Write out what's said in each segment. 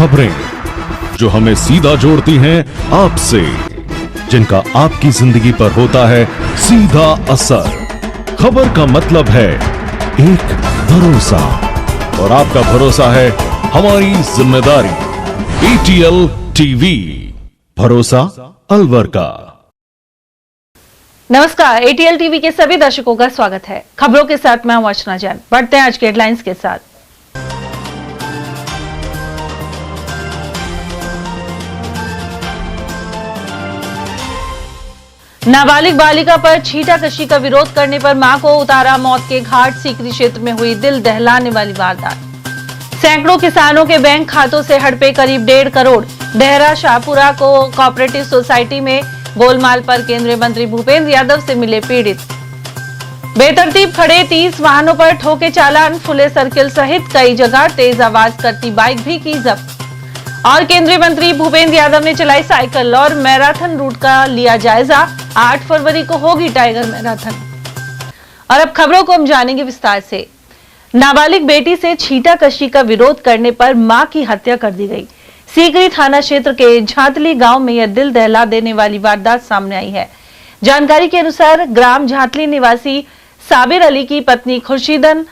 खबरें जो हमें सीधा जोड़ती हैं आपसे, जिनका आपकी जिंदगी पर होता है सीधा असर। खबर का मतलब है एक भरोसा, और आपका भरोसा है हमारी जिम्मेदारी। ATL टीवी, भरोसा अलवर का। नमस्कार, ATL टीवी के सभी दर्शकों का स्वागत है। खबरों के साथ मैं हूं अर्चना जैन। बढ़ते हैं आज के हेडलाइंस के साथ। नाबालिग बालिका पर छीटाकशी का विरोध करने पर मां को उतारा मौत के घाट। सीकरी क्षेत्र में हुई दिल दहलाने वाली वारदात। सैकड़ों किसानों के बैंक खातों से हड़पे करीब 1.5 करोड़। डेहरा शाहपुरा को कोऑपरेटिव सोसाइटी में गोलमाल पर केंद्रीय मंत्री भूपेंद्र यादव से मिले पीड़ित। बेतरतीब खड़े 30 वाहनों पर ठोके चालान। फुले सर्किल सहित कई जगह तेज आवाज करती बाइक भी की जब्त। और केंद्रीय मंत्री भूपेंद्र यादव ने चलाई साइकिल और मैराथन रूट का लिया जायजा। 8 फरवरी को होगी टाइगर मैराथन। और अब खबरों को हम जानेंगे विस्तार से। नाबालिग बेटी से छीटाकशी का विरोध करने पर मां की हत्या कर दी गई। सीकरी थाना क्षेत्र के झातली गांव में यह दिल दहला देने वाली वारदात सामने आई है। जानकारी के अनुसार ग्राम झातली निवासी साबिर अली की पत्नी खुर्शीदन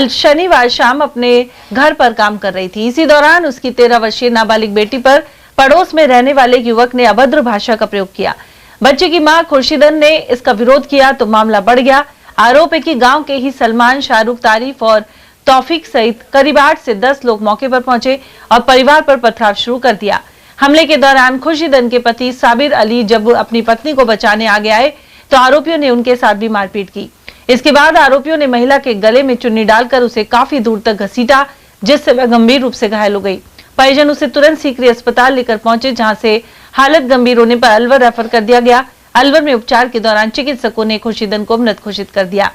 शनिवार शाम अपने घर पर काम कर रही थी। इसी दौरान उसकी 13 वर्षीय नाबालिग बेटी पर पड़ोस में रहने वाले युवक ने अभद्र भाषा का प्रयोग किया। बच्चे की मां खुर्शीदन ने इसका विरोध किया तो मामला बढ़ गया। आरोप है कि गांव के ही सलमान, शाहरुख, तारीफ और तौफीक सहित करीब 8 से 10 लोग मौके पर पहुंचे और परिवार पर पथराव शुरू कर दिया। हमले के दौरान खुर्शीदन के पति साबिर अली जब अपनी पत्नी को बचाने आगे आए तो आरोपियों ने उनके साथ भी मारपीट की। इसके बाद आरोपियों ने महिला के गले में चुन्नी डालकर उसे काफी दूर तक घसीटा, जिससे वह गंभीर रूप से घायल हो गई। परिजन उसे तुरंत सीकरी अस्पताल लेकर पहुंचे, जहां से हालत गंभीर होने पर अलवर रेफर कर दिया गया। अलवर में उपचार के दौरान चिकित्सकों ने खुर्शीदन को मृत घोषित कर दिया।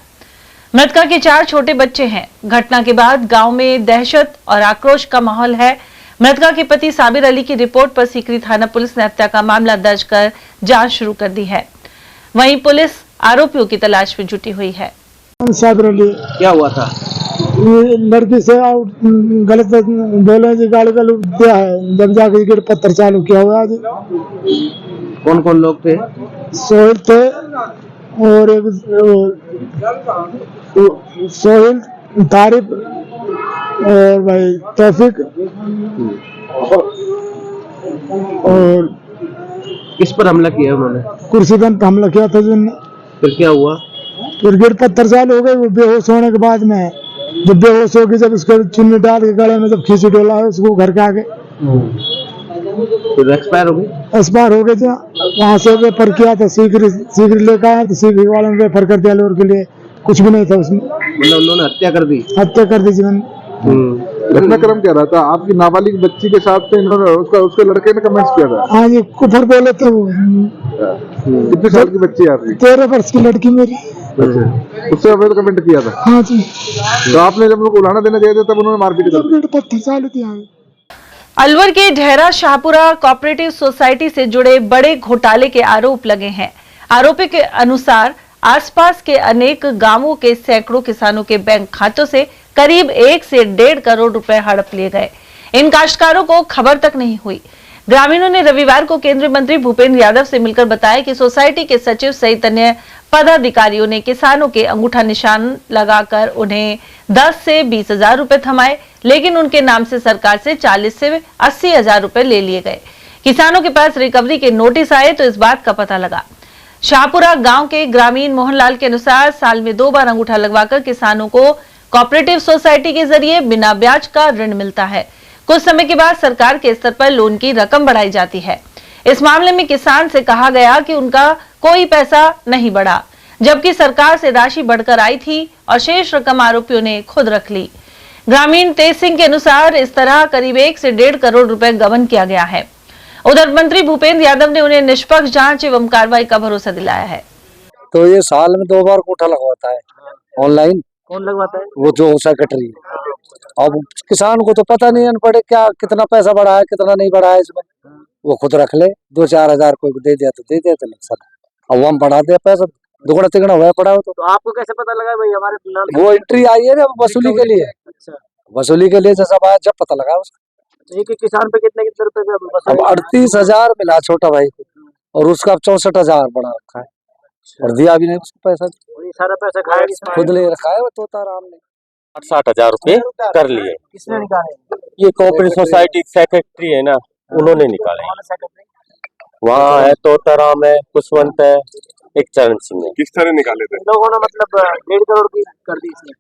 मृतका के 4 छोटे बच्चे हैं। घटना के बाद गांव में दहशत और आक्रोश का माहौल है। मृतका के पति साबिर अली की रिपोर्ट पर सीकरी थाना पुलिस ने हत्या का मामला दर्ज कर जांच शुरू कर दी है। वहीं पुलिस आरोपियों की तलाश में जुटी हुई है। साबिर अली, क्या हुआ था? लड़की से गलत बोले जी, गाली गलौज दिया है। जब जाके गिर पत्थर चालू किया हुआ। आज कौन कौन लोग थे? सोहेल थे और एक सोहेल, तारिफ और भाई तौफीक और किस पर हमला किया उन्होंने? खुर्शीदन पर हमला किया था जिनने। फिर क्या हुआ? फिर गिर पत्थर चालू हो गई। वो बेहोश होने के बाद में जब बेहोश होगी, जब उसको चुन्नी डाल के गले में जब खींची डोला है उसको घर के आगे, फिर एक्सपायर हो गई। एक्सपायर हो गए थे। वहाँ से रेफर किया था सीकरी लेकर आया तो सीकरी वाले ने रेफर कर दिया अलवर के लिए। कुछ भी नहीं था उसमें। मतलब उन्होंने हत्या कर दी? हत्या कर दी जीवन। घटनाक्रम क्या रहा था? आपकी नाबालिग बच्ची के साथ थे इन्होंने, उसके लड़के ने कमेंट्स किया था? हाँ जी, कुफर बोले थे वो। कितने साल की बच्ची है आपकी? 13 वर्ष की लड़की मेरी। उससे अवैध कमेंट किया था? हाँ जी। तो आपने जब उनको उलाना देने गए थे तब उन्होंने मारपीट कर दी? पत्थर चालू किया। अलवर के डेहरा शाहपुरा कोऑपरेटिव सोसाइटी से जुड़े बड़े घोटाले के आरोप लगे हैं। आरोपी के अनुसार आसपास के अनेक गांवों के सैकड़ों किसानों के बैंक खातों से करीब 1 से 1.5 करोड़ रुपए हड़प लिए गए। इन काश्तकारों को खबर तक नहीं हुई। ग्रामीणों ने रविवार को केंद्रीय मंत्री भूपेंद्र यादव से मिलकर बताया कि सोसाइटी के सचिव सहित अन्य पदाधिकारियों ने किसानों के अंगूठा निशान लगाकर उन्हें 10 से 20 हजार रुपए थमाए, लेकिन उनके नाम से सरकार से 40 से 80 हजार रुपए ले लिए गए। किसानों के पास रिकवरी के नोटिस आए तो इस बात का पता लगा। शाहपुरा गांव के ग्रामीण मोहनलाल के अनुसार साल में 2 बार अंगूठा लगवाकर किसानों को कोऑपरेटिव सोसाइटी के जरिए बिना ब्याज का ऋण मिलता है। कुछ समय के बाद सरकार के स्तर पर लोन की रकम बढ़ाई जाती है। इस मामले में किसान से कहा गया कि उनका कोई पैसा नहीं बढ़ा, जबकि सरकार से राशि बढ़कर आई थी और शेष रकम आरोपियों ने खुद रख ली। ग्रामीण तेज सिंह के अनुसार इस तरह करीब 1 से 1.5 करोड़ रुपए गबन किया गया है। उधर मंत्री भूपेंद्र यादव ने उन्हें निष्पक्ष जांच एवं कार्रवाई का भरोसा दिलाया है। तो ये साल में 2 बार अंगूठा लगवाता है ऑनलाइन। कौन लगवाता है? वो जो सेक्रेटरी। अब किसान को तो पता नहीं अनपढ़ क्या कितना पैसा बढ़ा है कितना नहीं बढ़ा है इसमें। वो खुद रख ले, 2-4 हजार कोई दे दिया तो दे दिया तो नुकसान। अब हम बढ़ा दिया पैसा, दुगना तिगना हुआ पड़ा हो। तो आपको कैसे पता लगा भाई हमारे? वो एंट्री आई है ना वसूली के लिए। अच्छा, वसूली के लिए जैसा आया जब पता लगा उसका। एक एक किसान पे कितने कितने रुपए का अब वसूल? 38,000 मिला छोटा भाई को, और उसका अब 64,000 बना रखा है, और दिया भी नहीं उसको पैसा, और ये सारा पैसा खाया किसने? खुद ले रखा है वो तोताराम ने। 60,000 रुपए कर लिए। किसने निकाले? ये कोऑपरेटिव सोसाइटी सेक्रेटरी है ना, उन्होंने निकाले। कौन है सेक्रेटरी? वहाँ है तोताराम है, कुशवंत है, एक चरण सिंह है। किस तरह निकाले थे? इन लोगों ने मतलब 1.5 करोड़ की कर दी इसने।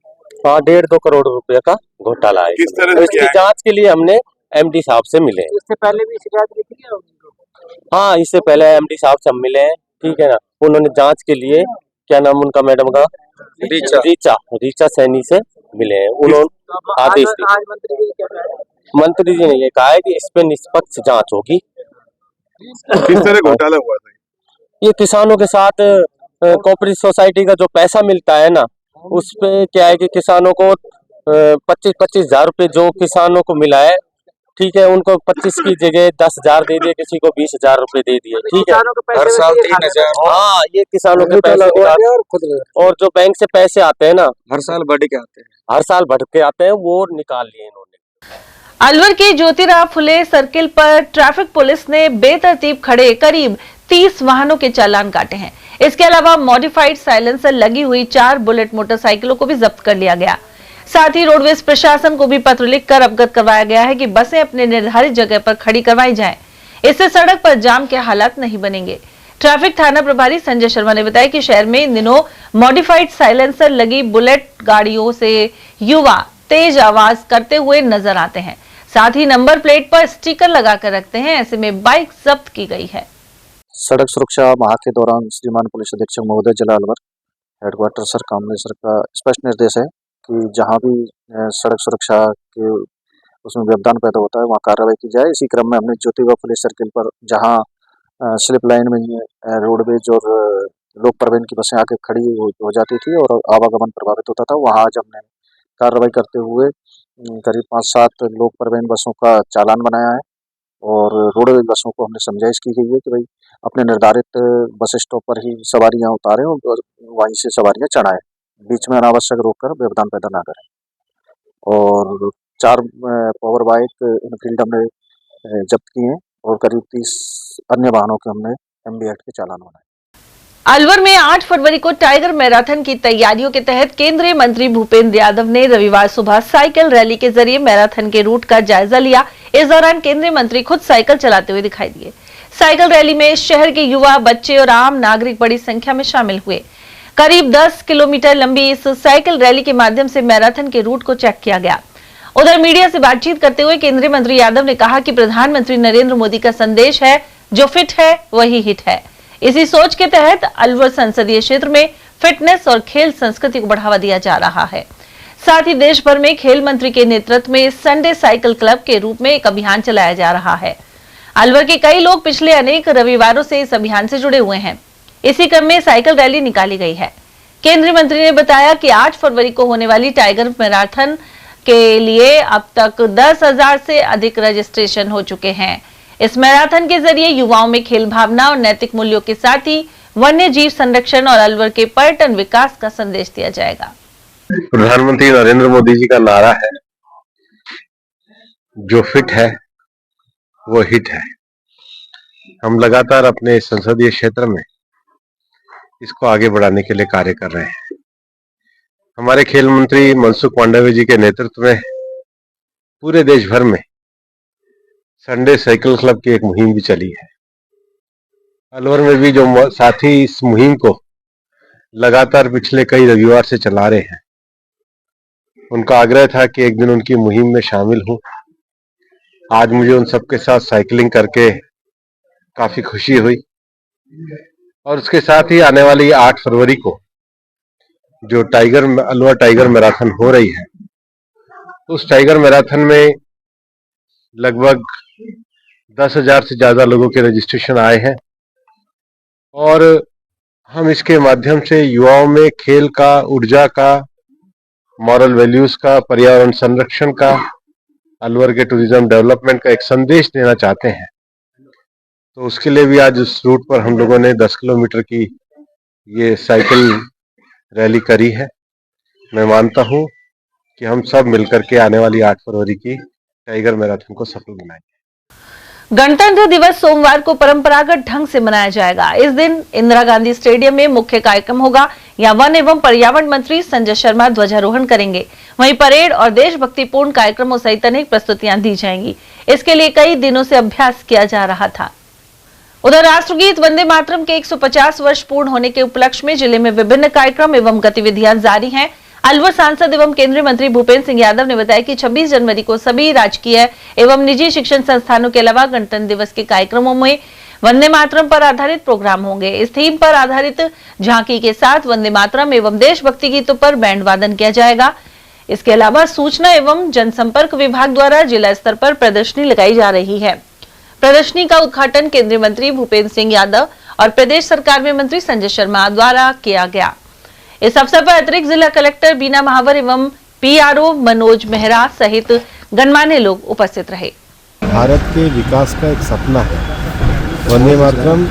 हाँ, 1.5-2 करोड़ रुपए का घोटाला है। किस तरह तो से इसकी किया है? जांच के लिए हमने एमडी साहब से मिले। इससे पहले भी शिकायत की थी क्या उनको? हाँ, इससे पहले एमडी साहब से हम मिले हैं, ठीक है ना। उन्होंने जांच के लिए, क्या नाम उनका मैडम का, रीचा सैनी से मिले हैं। उन्होंने तो आदेश दिए। आज मंत्री जी क्या कह रहे हैं? मंत्री जी ने ये कहा है कि इस पे निष्पक्ष जांच होगी। किस तरह घोटाला हुआ था? ये किसानों के साथ कोऑपरेटिव सोसाइटी का जो पैसा मिलता है ना, उस पे क्या है कि किसानों को 25-25 हजार रुपये जो किसानों को मिला है, ठीक है, उनको 25 की जगह 10,000 दे दिए, किसी को 20,000 रुपए दे दिए, ठीक है। किसानों के पैसे हर साल वैसे ही 3,000। हाँ, ये किसानों के पैसे लगवा निकाल- दिया और खुद ले रखा। और जो बैंक से पैसे आते हैं ना, हर साल बढ़ के आते हैं। हर साल बढ़ के आते हैं, वो निकाल लिए इन्होंने। अलवर के ज्योतिराव फुले सर्किल पर ट्रैफिक पुलिस ने बेतरतीब खड़े करीब 30 वाहनों के चालान काटे हैं। इसके अलावा मॉडिफाइड साइलेंसर लगी हुई 4 बुलेट मोटरसाइकिलों को भी जब्त कर लिया गया। साथ ही रोडवेज प्रशासन को भी पत्र लिखकर अवगत करवाया गया है कि बसें अपने निर्धारित जगह पर खड़ी करवाई जाएं। इससे सड़क पर जाम के हालात नहीं बनेंगे। ट्रैफिक थाना प्रभारी संजय शर्मा ने बताया कि शहर में इन दिनों मॉडिफाइड साइलेंसर लगी बुलेट गाड़ियों से युवा तेज आवाज करते हुए नजर आते हैं। साथ ही नंबर प्लेट पर स्टिकर लगाकर रखते हैं। ऐसे में बाइक जब्त की गई है। सड़क सुरक्षा माह के दौरान श्रीमान पुलिस अधीक्षक महोदय जिला अलवर हेडक्वार्टर सर कामले सर का स्पष्ट निर्देश है कि जहां भी सड़क सुरक्षा के उसमें व्यवधान पैदा होता है वहां कार्रवाई की जाए। इसी क्रम में हमने ज्योतिबा पुलिस सर्किल पर जहां स्लिप लाइन में रोडवेज और लोक परिवहन की बसें आके खड़ी हो जाती थी और आवागमन प्रभावित होता था, वहां आज हमने कार्रवाई करते हुए करीब 5-7 लोक परिवहन बसों का चालान बनाया है और रोडवेज बसों को हमने समझाइश की गई है कि भाई अपने निर्धारित बस स्टॉप पर ही सवारियां उतारें और वहीं से सवारियां चढ़ाएं, बीच में अनावश्यक रोककर व्यवधान पैदा ना करें। और 4 पावर बाइक इनफील्ड हमने जब्त किए हैं और करीब 30 अन्य वाहनों के हमने एमबी एक्ट के चालान बनाए। अलवर में 8 फरवरी को टाइगर मैराथन की तैयारियों के तहत केंद्रीय मंत्री भूपेंद्र यादव ने रविवार सुबह साइकिल रैली के जरिए मैराथन के रूट का जायजा लिया। इस दौरान केंद्रीय मंत्री खुद साइकिल चलाते हुए दिखाई दिए। साइकिल रैली में शहर के युवा, बच्चे और आम नागरिक बड़ी संख्या में शामिल हुए। करीब 10 किलोमीटर लंबी इस साइकिल रैली के माध्यम से मैराथन के रूट को चेक किया गया। उधर मीडिया से बातचीत करते हुए केंद्रीय मंत्री यादव ने कहा कि प्रधानमंत्री नरेंद्र मोदी का संदेश है, जो फिट है वही हिट है। इसी सोच के तहत अलवर संसदीय क्षेत्र में फिटनेस और खेल संस्कृति को बढ़ावा दिया जा रहा है। साथ ही देश भर में खेल मंत्री के नेतृत्व में संडे साइकिल क्लब के रूप में एक अभियान चलाया जा रहा है। अलवर के कई लोग पिछले अनेक रविवारों से इस अभियान से जुड़े हुए हैं। इसी क्रम में साइकिल रैली निकाली गई है। केंद्रीय मंत्री ने बताया कि 8 फरवरी को होने वाली टाइगर मैराथन के लिए अब तक 10,000 से अधिक रजिस्ट्रेशन हो चुके हैं। इस मैराथन के जरिए युवाओं में खेल भावना और नैतिक मूल्यों के साथ ही वन्य जीव संरक्षण और अलवर के पर्यटन विकास का संदेश दिया जाएगा। प्रधानमंत्री नरेंद्र मोदी जी का नारा है, जो फिट है वो हिट है। हम लगातार अपने संसदीय क्षेत्र में इसको आगे बढ़ाने के लिए कार्य कर रहे हैं। हमारे खेल मंत्री मनसुख मांडविया जी के नेतृत्व में पूरे देश भर में संडे साइकिल क्लब की एक मुहिम भी चली है। अलवर में भी जो साथी इस मुहिम को लगातार पिछले कई रविवार से चला रहे हैं, उनका आग्रह था कि एक दिन उनकी मुहिम में शामिल हूं। आज मुझे उन सबके साथ साइकिलिंग करके काफी खुशी हुई और उसके साथ ही आने वाली 8 फरवरी को जो अलवर टाइगर मैराथन हो रही है, उस टाइगर मैराथन में लगभग 10,000 से ज्यादा लोगों के रजिस्ट्रेशन आए हैं और हम इसके माध्यम से युवाओं में खेल का, ऊर्जा का, मॉरल वैल्यूज का, पर्यावरण संरक्षण का, अलवर के टूरिज्म डेवलपमेंट का एक संदेश देना चाहते हैं। तो उसके लिए भी आज उस रूट पर हम लोगों ने 10 किलोमीटर की ये साइकिल रैली करी है। मैं मानता हूं कि हम सब मिलकर के आने वाली 8 फरवरी की टाइगर मैराथन को सफल बनाएंगे। गणतंत्र दिवस सोमवार को परंपरागत ढंग से मनाया जाएगा। इस दिन इंदिरा गांधी स्टेडियम में मुख्य कार्यक्रम होगा। यहाँ वन एवं पर्यावरण मंत्री संजय शर्मा ध्वजारोहण करेंगे। वहीं परेड और देशभक्तिपूर्ण कार्यक्रमों सहित अनेक प्रस्तुतियां दी जाएंगी। इसके लिए कई दिनों से अभ्यास किया जा रहा था। उधर राष्ट्रगीत वंदे मातरम के 150 वर्ष पूर्ण होने के उपलक्ष्य में जिले में विभिन्न कार्यक्रम एवं गतिविधियां जारी हैं। अलवर सांसद एवं केंद्रीय मंत्री भूपेंद्र सिंह यादव ने बताया कि 26 जनवरी को सभी राजकीय एवं निजी शिक्षण संस्थानों के अलावा गणतंत्र दिवस के कार्यक्रमों में वंदे मातरम पर आधारित प्रोग्राम होंगे। इस थीम पर आधारित झांकी के साथ वंदे मातरम एवं देशभक्ति गीतों पर बैंड वादन किया जाएगा। इसके अलावा सूचना एवं जनसंपर्क विभाग द्वारा जिला स्तर पर प्रदर्शनी लगाई जा रही है। प्रदर्शनी का उद्घाटन केंद्रीय मंत्री भूपेंद्र सिंह यादव और प्रदेश सरकार में मंत्री संजय शर्मा द्वारा किया गया। इस अवसर पर अतिरिक्त जिला कलेक्टर बीना महावर एवं पीआरओ मनोज मेहरा सहित गणमान्य लोग उपस्थित रहे। भारत के विकास का एक सपना है वंदे मातरम।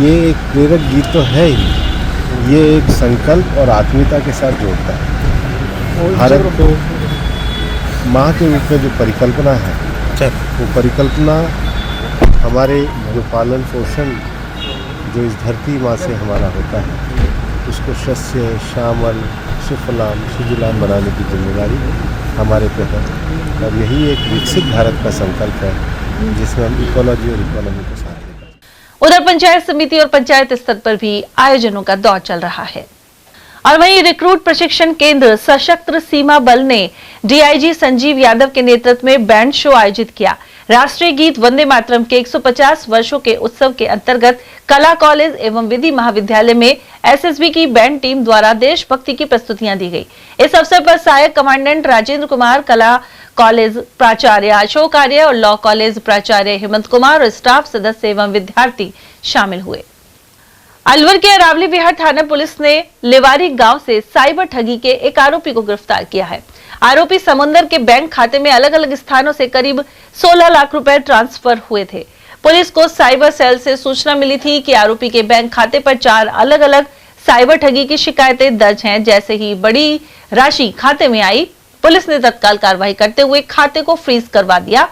ये एक प्रेरक गीत तो है ही, ये एक संकल्प और आत्मीयता के साथ जोड़ता है। भारत को माँ के रूप में जो परिकल्पना है, वो परिकल्पना हमारे जो पालन पोषण जो इस धरती माँ से हमारा होता है, उसको शस्य श्यामल सुफलाम सुजलाम बनाने की जिम्मेदारी हमारे पे है। और यही एक विकसित भारत का संकल्प है जिसमें हम इकोलॉजी और इकोनॉमी को साथ लेकर। उधर पंचायत समिति और पंचायत स्तर पर भी आयोजनों का दौर चल रहा है। और वहीं रिक्रूट प्रशिक्षण केंद्र सशस्त्र सीमा बल ने डीआईजी संजीव यादव के नेतृत्व में बैंड शो आयोजित किया। राष्ट्रीय गीत वंदे मातरम के 150 वर्षों के उत्सव के अंतर्गत कला कॉलेज एवं विधि महाविद्यालय में एसएसबी की बैंड टीम द्वारा देशभक्ति की प्रस्तुतियां दी गई। इस अवसर पर सहायक कमांडेंट राजेंद्र कुमार, कला कॉलेज प्राचार्य अशोक आर्य और लॉ कॉलेज प्राचार्य हेमंत कुमार और स्टाफ सदस्य एवं विद्यार्थी शामिल हुए। अलवर के अरावली विहार थाना पुलिस ने लेवारी गांव से साइबर ठगी के एक आरोपी को गिरफ्तार किया है। आरोपी समुंदर के बैंक खाते में अलग अलग स्थानों से करीब 16 लाख रुपए ट्रांसफर हुए थे। पुलिस को साइबर सेल से सूचना मिली थी कि आरोपी के बैंक खाते पर 4 अलग अलग साइबर ठगी की शिकायतें दर्ज हैं। जैसे ही बड़ी राशि खाते में आई, पुलिस ने तत्काल कार्रवाई करते हुए खाते को फ्रीज करवा दिया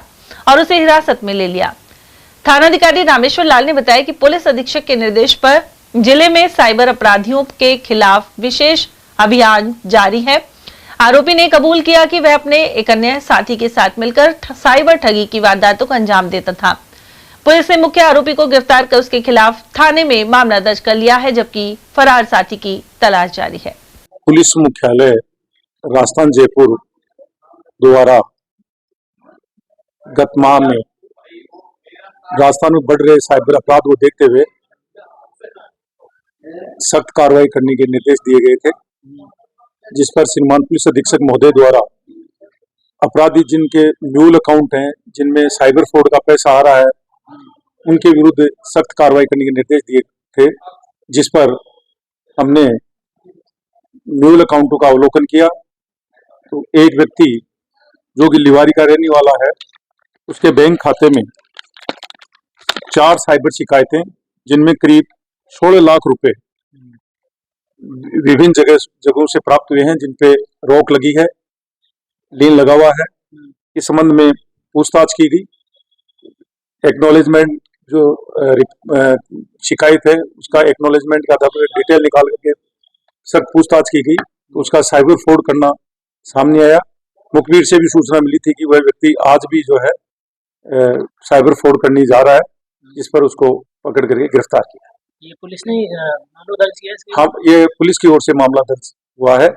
और उसे हिरासत में ले लिया। थानाधिकारी रामेश्वर लाल ने बताया कि पुलिस अधीक्षक के निर्देश पर जिले में साइबर अपराधियों के खिलाफ विशेष अभियान जारी है। आरोपी ने कबूल किया कि वह अपने एक अन्य साथी के साथ मिलकर साइबर ठगी की वारदातों को अंजाम देता था। पुलिस ने मुख्य आरोपी को गिरफ्तार कर उसके खिलाफ थाने में मामला दर्ज कर लिया है, जबकि फरार साथी की तलाश जारी है। पुलिस मुख्यालय राजस्थान जयपुर द्वारा गत माह में राजस्थान में बढ़ रहे साइबर अपराध को देखते हुए सख्त कार्रवाई करने के निर्देश दिए गए थे, जिस पर श्रीमान पुलिस अधीक्षक महोदय द्वारा अपराधी जिनके म्यूल अकाउंट हैं, जिनमें साइबर फ्रॉड का पैसा आ रहा है, उनके विरुद्ध सख्त कार्रवाई करने के निर्देश दिए थे। जिस पर हमने म्यूल अकाउंटों का अवलोकन किया तो एक व्यक्ति जो कि लिवारी का रहने वाला है, उसके बैंक खाते में 4 साइबर शिकायतें, जिनमें करीब 16 लाख रुपए विभिन्न जगहों से प्राप्त हुए हैं, जिनपे रोक लगी है, लीन लगा हुआ है। इस संबंध में पूछताछ की गई। एक्नॉलेजमेंट जो शिकायत है, उसका एक्नॉलेजमेंट का डिटेल निकाल करके सख्त पूछताछ की गई तो उसका साइबर फ्रॉड करना सामने आया। मुखबिर से भी सूचना मिली थी कि वह व्यक्ति आज भी जो है साइबर फ्रॉड करने जा रहा है, जिस पर उसको पकड़ करके गिरफ्तार किया। ये पुलिस ने मामला दर्ज किया है? हाँ, ये पुलिस की ओर से मामला दर्ज हुआ है,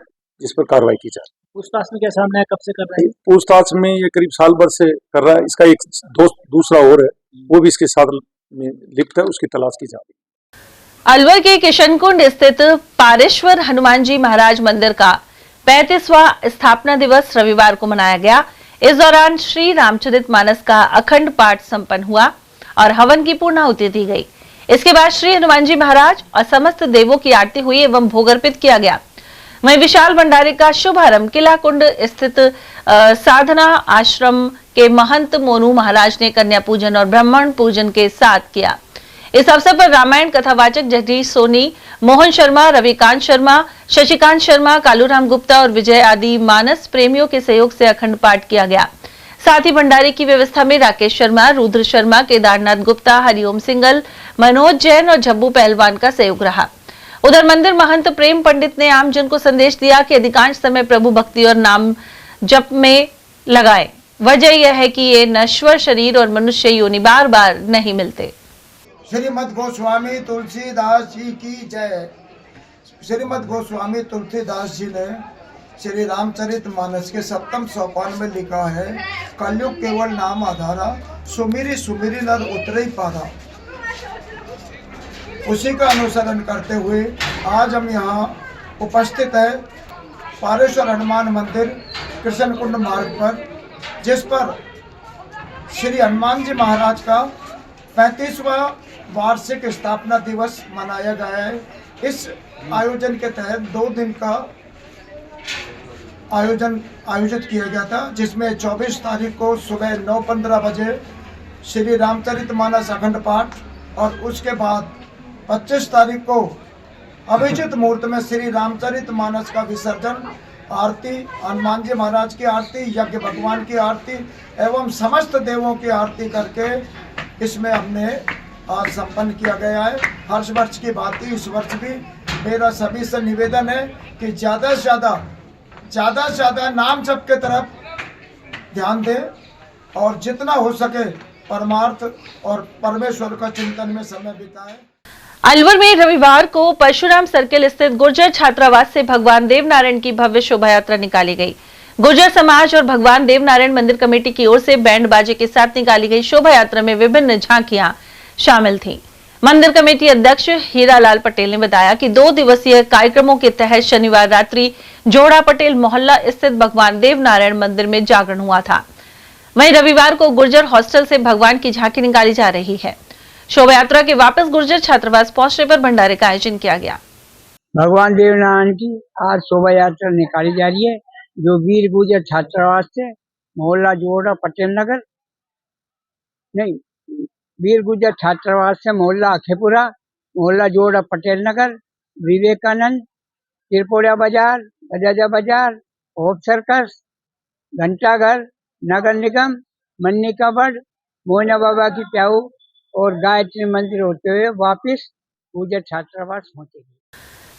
जिस पर कार्रवाई की जा रही है। पूछताछ में क्या सामने है, कब से कर रहा है? पूछताछ में ये करीब साल भर से कर रहा है। इसका एक दोस्त दूसरा और है, वो भी इसके साथ में लिप्त है, उसकी तलाश की जा रही है। अलवर के किशनकुंड स्थित पारेश्वर हनुमान जी महाराज मंदिर का 35वां स्थापना दिवस रविवार को मनाया गया। इस दौरान श्री रामचरितमानस का अखंड पाठ संपन्न हुआ और हवन की पूर्णाहुति दी गई। इसके बाद श्री हनुमान जी महाराज और समस्त देवों की आरती हुई एवं भोग अर्पित किया गया। वहीं विशाल भंडारे का शुभारंभ किला कुंड स्थित साधना आश्रम के महंत मोनू महाराज ने कन्या पूजन और ब्राह्मण पूजन के साथ किया। इस अवसर पर रामायण कथावाचक जगदीश सोनी, मोहन शर्मा, रविकांत शर्मा, शशिकांत शर्मा, कालूराम गुप्ता और विजय आदि मानस प्रेमियों के सहयोग से अखंड पाठ किया गया। साथ ही भंडारे की व्यवस्था में राकेश शर्मा, रुद्र शर्मा, केदारनाथ गुप्ता, हरिओम सिंगल, मनोज जैन और झब्बू पहलवान का सहयोग रहा। उधर मंदिर महंत प्रेम पंडित ने आमजन को संदेश दिया कि अधिकांश समय प्रभु भक्ति और नाम जप में लगाए। वजह यह है कि ये नश्वर शरीर और मनुष्य योनि बार बार नहीं मिलते। श्रीमद् गोस्वामी तुलसीदास जी की जय। श्रीमद् गोस्वामी तुलसीदास जी ने श्री रामचरितमानस के 7वें सोपान में लिखा है, कलयुग केवल नाम आधारा, सुमिरी सुमिरी नर उतरे ही पारा। उसी का अनुसरण करते हुए आज हम यहाँ उपस्थित है पारेश्वर हनुमान मंदिर कृष्ण कुंड मार्ग पर, जिस पर श्री हनुमान जी महाराज का 35वां वार्षिक स्थापना दिवस मनाया गया है। इस आयोजन के तहत 2 दिन का आयोजित किया गया था, जिसमें 24 तारीख को सुबह 9:15 बजे श्री रामचरितमानस अखंड पाठ और उसके बाद 25 तारीख को अभिजित मुहूर्त में श्री रामचरितमानस का विसर्जन, आरती, हनुमान जी महाराज की आरती, यज्ञ भगवान की आरती एवं समस्त देवों की आरती करके इसमें हमने आज संपन्न किया गया है। हर वर्ष की बात ही इस वर्ष भी मेरा सभी से निवेदन है कि ज़्यादा से ज़्यादा नाम जप के तरफ ध्यान दें और जितना हो सके परमार्थ और परमेश्वर का चिंतन में समय बिताएं। अलवर में रविवार को परशुराम सर्किल स्थित गुर्जर छात्रावास से भगवान देवनारायण की भव्य शोभा यात्रा निकाली गई। गुर्जर समाज और भगवान देवनारायण मंदिर कमेटी की ओर से बैंड बाजे के साथ निकाली गई शोभा यात्रा में विभिन्न झांकियां शामिल थीं। मंदिर कमेटी अध्यक्ष हीरालाल पटेल ने बताया कि 2 दिवसीय कार्यक्रमों के तहत शनिवार रात्रि जोड़ा पटेल मोहल्ला स्थित भगवान देवनारायण मंदिर में जागरण हुआ था। वहीं रविवार को गुर्जर हॉस्टल से भगवान की झांकी निकाली जा रही है। शोभा यात्रा के वापस गुर्जर छात्रावास पहुंचने पर भंडारे का आयोजन किया गया। भगवान देवनारायण की आज शोभा यात्रा निकाली जा रही है, जो वीर गुर्जर छात्रावास से मोहल्ला जोड़ा पटेल नगर वीर गुर्जर छात्रावास से मोहल्ला अखेपुरा, मोहल्ला जोड़ा पटेल नगर, विवेकानंद, त्रिपुरा बाजार, बजाजा बाजार, होप सर्कस, घंटाघर, नगर निगम, मन्नी का बड़, मोहना बाबा की प्याऊ और गायत्री मंदिर होते हुए वापिस गुर्जर छात्रावास पहुंचेगी।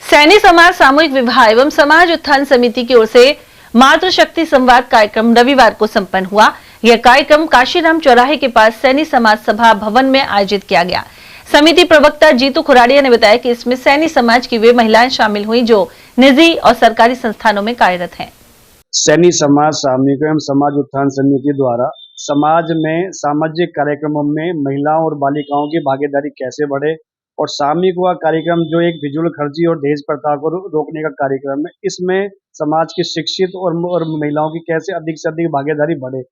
सैनी समाज सामूहिक विवाह एवं समाज उत्थान समिति की ओर से मातृशक्ति संवाद कार्यक्रम रविवार को संपन्न हुआ। यह कार्यक्रम काशीराम चौराहे के पास सैनी समाज सभा भवन में आयोजित किया गया। समिति प्रवक्ता जीतू खुराड़िया ने बताया कि इसमें सैनी समाज की वे महिलाएं शामिल हुई जो निजी और सरकारी संस्थानों में कार्यरत हैं। सैनी समाज सामूहिक एवं समाज उत्थान समिति द्वारा समाज में सामाजिक कार्यक्रमों में महिलाओं और बालिकाओं की भागीदारी कैसे बढ़े और सामूहिक हुआ कार्यक्रम जो एक फिजूल खर्ची और दहेज प्रथा को रोकने का कार्यक्रम है, इसमें समाज की शिक्षित और महिलाओं की कैसे अधिक से अधिक भागीदारी बढ़े,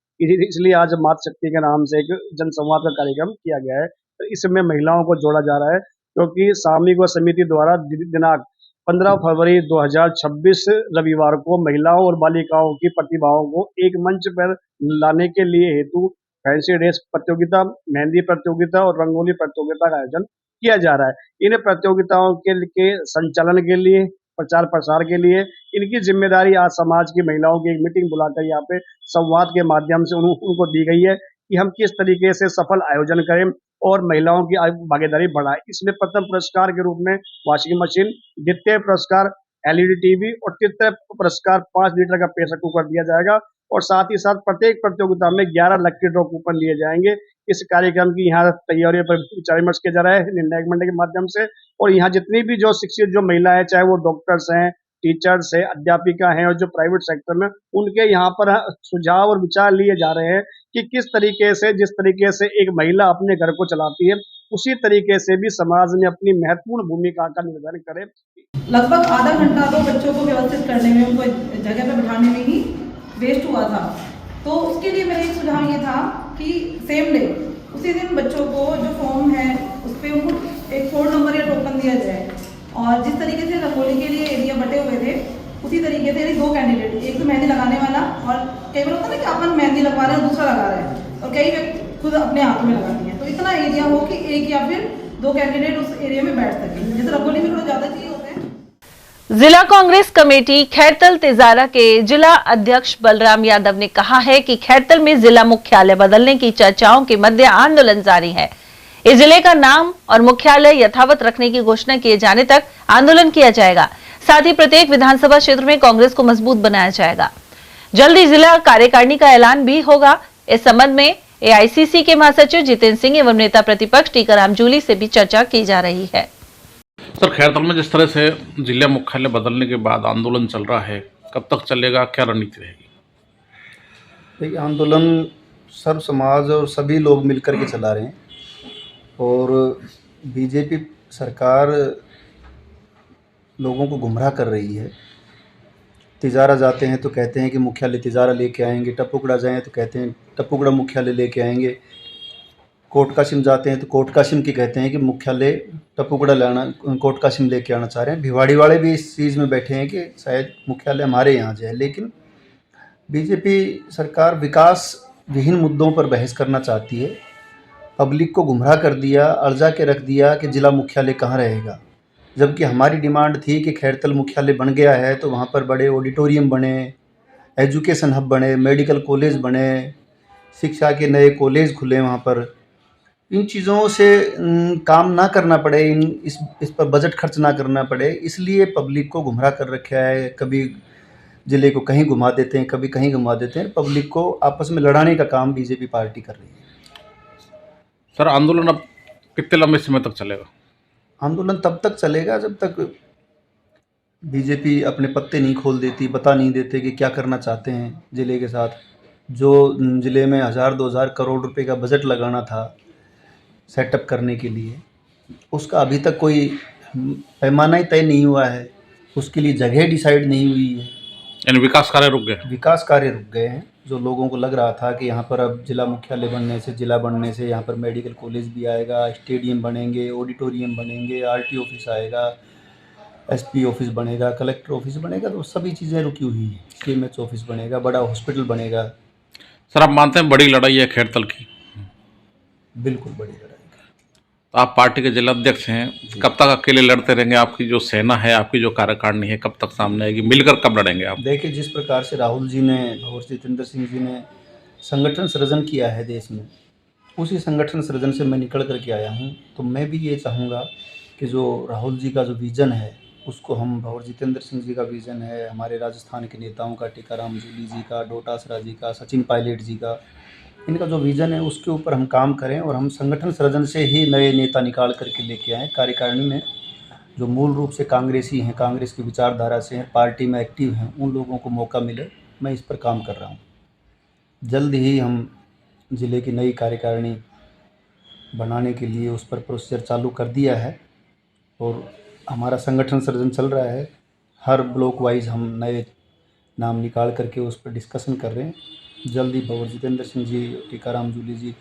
इसलिए आज मातृशक्ति के नाम से एक जनसंवाद का कार्यक्रम किया गया है। तो इसमें महिलाओं को जोड़ा जा रहा है, क्योंकि सामूहिक हुआ समिति द्वारा दिनांक 15 फरवरी 2026 रविवार को महिलाओं और बालिकाओं की प्रतिभाओं को एक मंच पर लाने के लिए हेतु फैंसी ड्रेस प्रतियोगिता, मेहंदी प्रतियोगिता और रंगोली प्रतियोगिता का आयोजन किया जा रहा है। इन प्रतियोगिताओं के संचालन के लिए, प्रचार प्रसार के लिए इनकी जिम्मेदारी आज समाज की महिलाओं की एक मीटिंग बुलाकर यहाँ पे संवाद के माध्यम से उनको दी गई है कि हम किस तरीके से सफल आयोजन करें और महिलाओं की भागीदारी बढ़ाएं। इसमें प्रथम पुरस्कार के रूप में वॉशिंग मशीन, द्वितीय पुरस्कार LED टीवी और तृतीय पुरस्कार 5 लीटर का प्रेशर कुकर दिया जाएगा और साथ ही साथ प्रत्येक प्रतियोगिता में 11 लकी ड्रॉ कूपन लिए जाएंगे। इस कार्यक्रम की यहाँ तैयारियों पर विचार विमर्श किया जा रहा है निर्णायक मंडल के माध्यम से, और यहाँ जितनी भी जो शिक्षित जो महिला है, चाहे वो डॉक्टर्स हैं, टीचर्स है, अध्यापिका हैं और जो प्राइवेट सेक्टर में, उनके यहाँ पर सुझाव और विचार लिए जा रहे हैं कि किस तरीके से, जिस तरीके से एक महिला अपने घर को चलाती है, उसी तरीके से भी समाज में अपनी महत्वपूर्ण भूमिका का निर्धारण करे। लगभग आधा घंटा तो बच्चों को व्यवस्थित करने में, उनको जगह पे बिठाने में ही वेस्ट हुआ था। तो उसके लिए मेरा एक सुझाव ये था कि सेम डे उसी दिन बच्चों को जो फॉर्म है उस पर उनको एक कोड नंबर या टोकन दिया जाए, और जिस तरीके से रंगोली के लिए एरिया बटे हुए थे उसी तरीके से 2 कैंडिडेट, एक तो मेहंदी लगाने वाला, और कई बार होता है ना कि अपन मेहंदी लगवा रहे हैं दूसरा लगा रहे हैं, और कई व्यक्ति खुद अपने हाथों में लगाती हैं, तो इतना एरिया हो कि एक या फिर 2 कैंडिडेट उस एरिया में बैठ सके। जैसे रंगोली में थोड़ा ज़्यादा चाहिए होता है। जिला कांग्रेस कमेटी खैरतल तिजारा के जिला अध्यक्ष बलराम यादव ने कहा है कि खैरतल में जिला मुख्यालय बदलने की चर्चाओं के मध्य आंदोलन जारी है। इस जिले का नाम और मुख्यालय यथावत रखने की घोषणा किए जाने तक आंदोलन किया जाएगा। साथ ही प्रत्येक विधानसभा क्षेत्र में कांग्रेस को मजबूत बनाया जाएगा। जल्द ही जिला कार्यकारिणी का ऐलान भी होगा। इस संबंध में एआईसीसी के महासचिव जितेंद्र सिंह एवं नेता प्रतिपक्ष टीकाराम जूली से भी चर्चा की जा रही है। सर, खैरतल में जिस तरह से जिला मुख्यालय बदलने के बाद आंदोलन चल रहा है, कब तक चलेगा, क्या रणनीति रहेगी? देखिए, आंदोलन सर्व समाज और सभी लोग मिलकर के चला रहे हैं और बीजेपी सरकार लोगों को गुमराह कर रही है। तिजारा जाते हैं तो कहते हैं कि मुख्यालय तिजारा लेके आएंगे, टपुकड़ा जाएं तो कहते हैं टपुकड़ा मुख्यालय लेके आएंगे, कोट कासिम जाते हैं तो कोट कासिम की कहते हैं कि मुख्यालय टपुकड़ा लाना, कोट कासिम लेके आना चाह रहे हैं। भिवाड़ी वाले भी इस चीज़ में बैठे हैं कि शायद मुख्यालय हमारे यहाँ जाए। लेकिन बीजेपी सरकार विकास विहीन मुद्दों पर बहस करना चाहती है। पब्लिक को गुमराह कर दिया, अर्जा के रख दिया कि जिला मुख्यालय कहाँ रहेगा, जबकि हमारी डिमांड थी कि खैरतल मुख्यालय बन गया है तो वहाँ पर बड़े ऑडिटोरियम बने, एजुकेशन हब बने, मेडिकल कॉलेज बने, शिक्षा के नए कॉलेज खुले वहाँ पर। इन चीज़ों से काम ना करना पड़े, इस पर बजट खर्च ना करना पड़े, इसलिए पब्लिक को गुमराह कर रखा है। कभी ज़िले को कहीं घुमा देते हैं, कभी कहीं घुमा देते हैं। पब्लिक को आपस में लड़ाने का काम बीजेपी पार्टी कर रही है। सर, आंदोलन अब कितने लंबे समय तक चलेगा? आंदोलन तब तक चलेगा जब तक बीजेपी अपने पत्ते नहीं खोल देती, बता नहीं देते कि क्या करना चाहते हैं ज़िले के साथ। जो ज़िले में 1000-2000 करोड़ रुपए का बजट लगाना था सेटअप करने के लिए, उसका अभी तक कोई पैमाना ही तय नहीं हुआ है, उसके लिए जगह डिसाइड नहीं हुई है। यानी विकास कार्य रुक गए? विकास कार्य रुक गए हैं। जो लोगों को लग रहा था कि यहाँ पर अब जिला मुख्यालय बनने से, जिला बनने से यहाँ पर मेडिकल कॉलेज भी आएगा, स्टेडियम बनेंगे, ऑडिटोरियम बनेंगे, आरटी ऑफिस आएगा, एसपी ऑफिस बनेगा, कलेक्टर ऑफिस बनेगा, तो सभी चीज़ें रुकी हुई हैं। सीएमएच ऑफिस बनेगा, बड़ा हॉस्पिटल बनेगा। सर, आप मानते हैं बड़ी लड़ाई है खैरतल की? बिल्कुल बड़ी लड़ाई। तो आप पार्टी के जिला अध्यक्ष हैं, कब तक अकेले लड़ते रहेंगे? आपकी जो सेना है, आपकी जो कार्यकारिणी है, कब तक सामने आएगी? मिलकर कब लड़ेंगे आप? देखिए, जिस प्रकार से राहुल जी ने और जितेंद्र सिंह जी ने संगठन सृजन किया है देश में, उसी संगठन सृजन से मैं निकल करके आया हूँ। तो मैं भी ये चाहूँगा कि जो राहुल जी का जो विज़न है उसको हम, और जितेंद्र सिंह जी का विज़न है, हमारे राजस्थान के नेताओं का, टीकाराम जूली जी का, डोटासरा जी का, सचिन पायलट जी का, इनका जो विज़न है उसके ऊपर हम काम करें और हम संगठन सृजन से ही नए नेता निकाल करके लेके आएँ। कार्यकारिणी में जो मूल रूप से कांग्रेसी हैं, कांग्रेस की विचारधारा से हैं, पार्टी में एक्टिव हैं, उन लोगों को मौका मिले। मैं इस पर काम कर रहा हूँ। जल्द ही हम ज़िले की नई कार्यकारिणी बनाने के लिए उस पर प्रोसीजर चालू कर दिया है और हमारा संगठन सृजन चल रहा है। हर ब्लॉक वाइज हम नए नाम निकाल करके उस पर डिस्कशन कर रहे हैं। जल्दी भवर जितेंद्र सिंह जी, टीकाराम जूली जी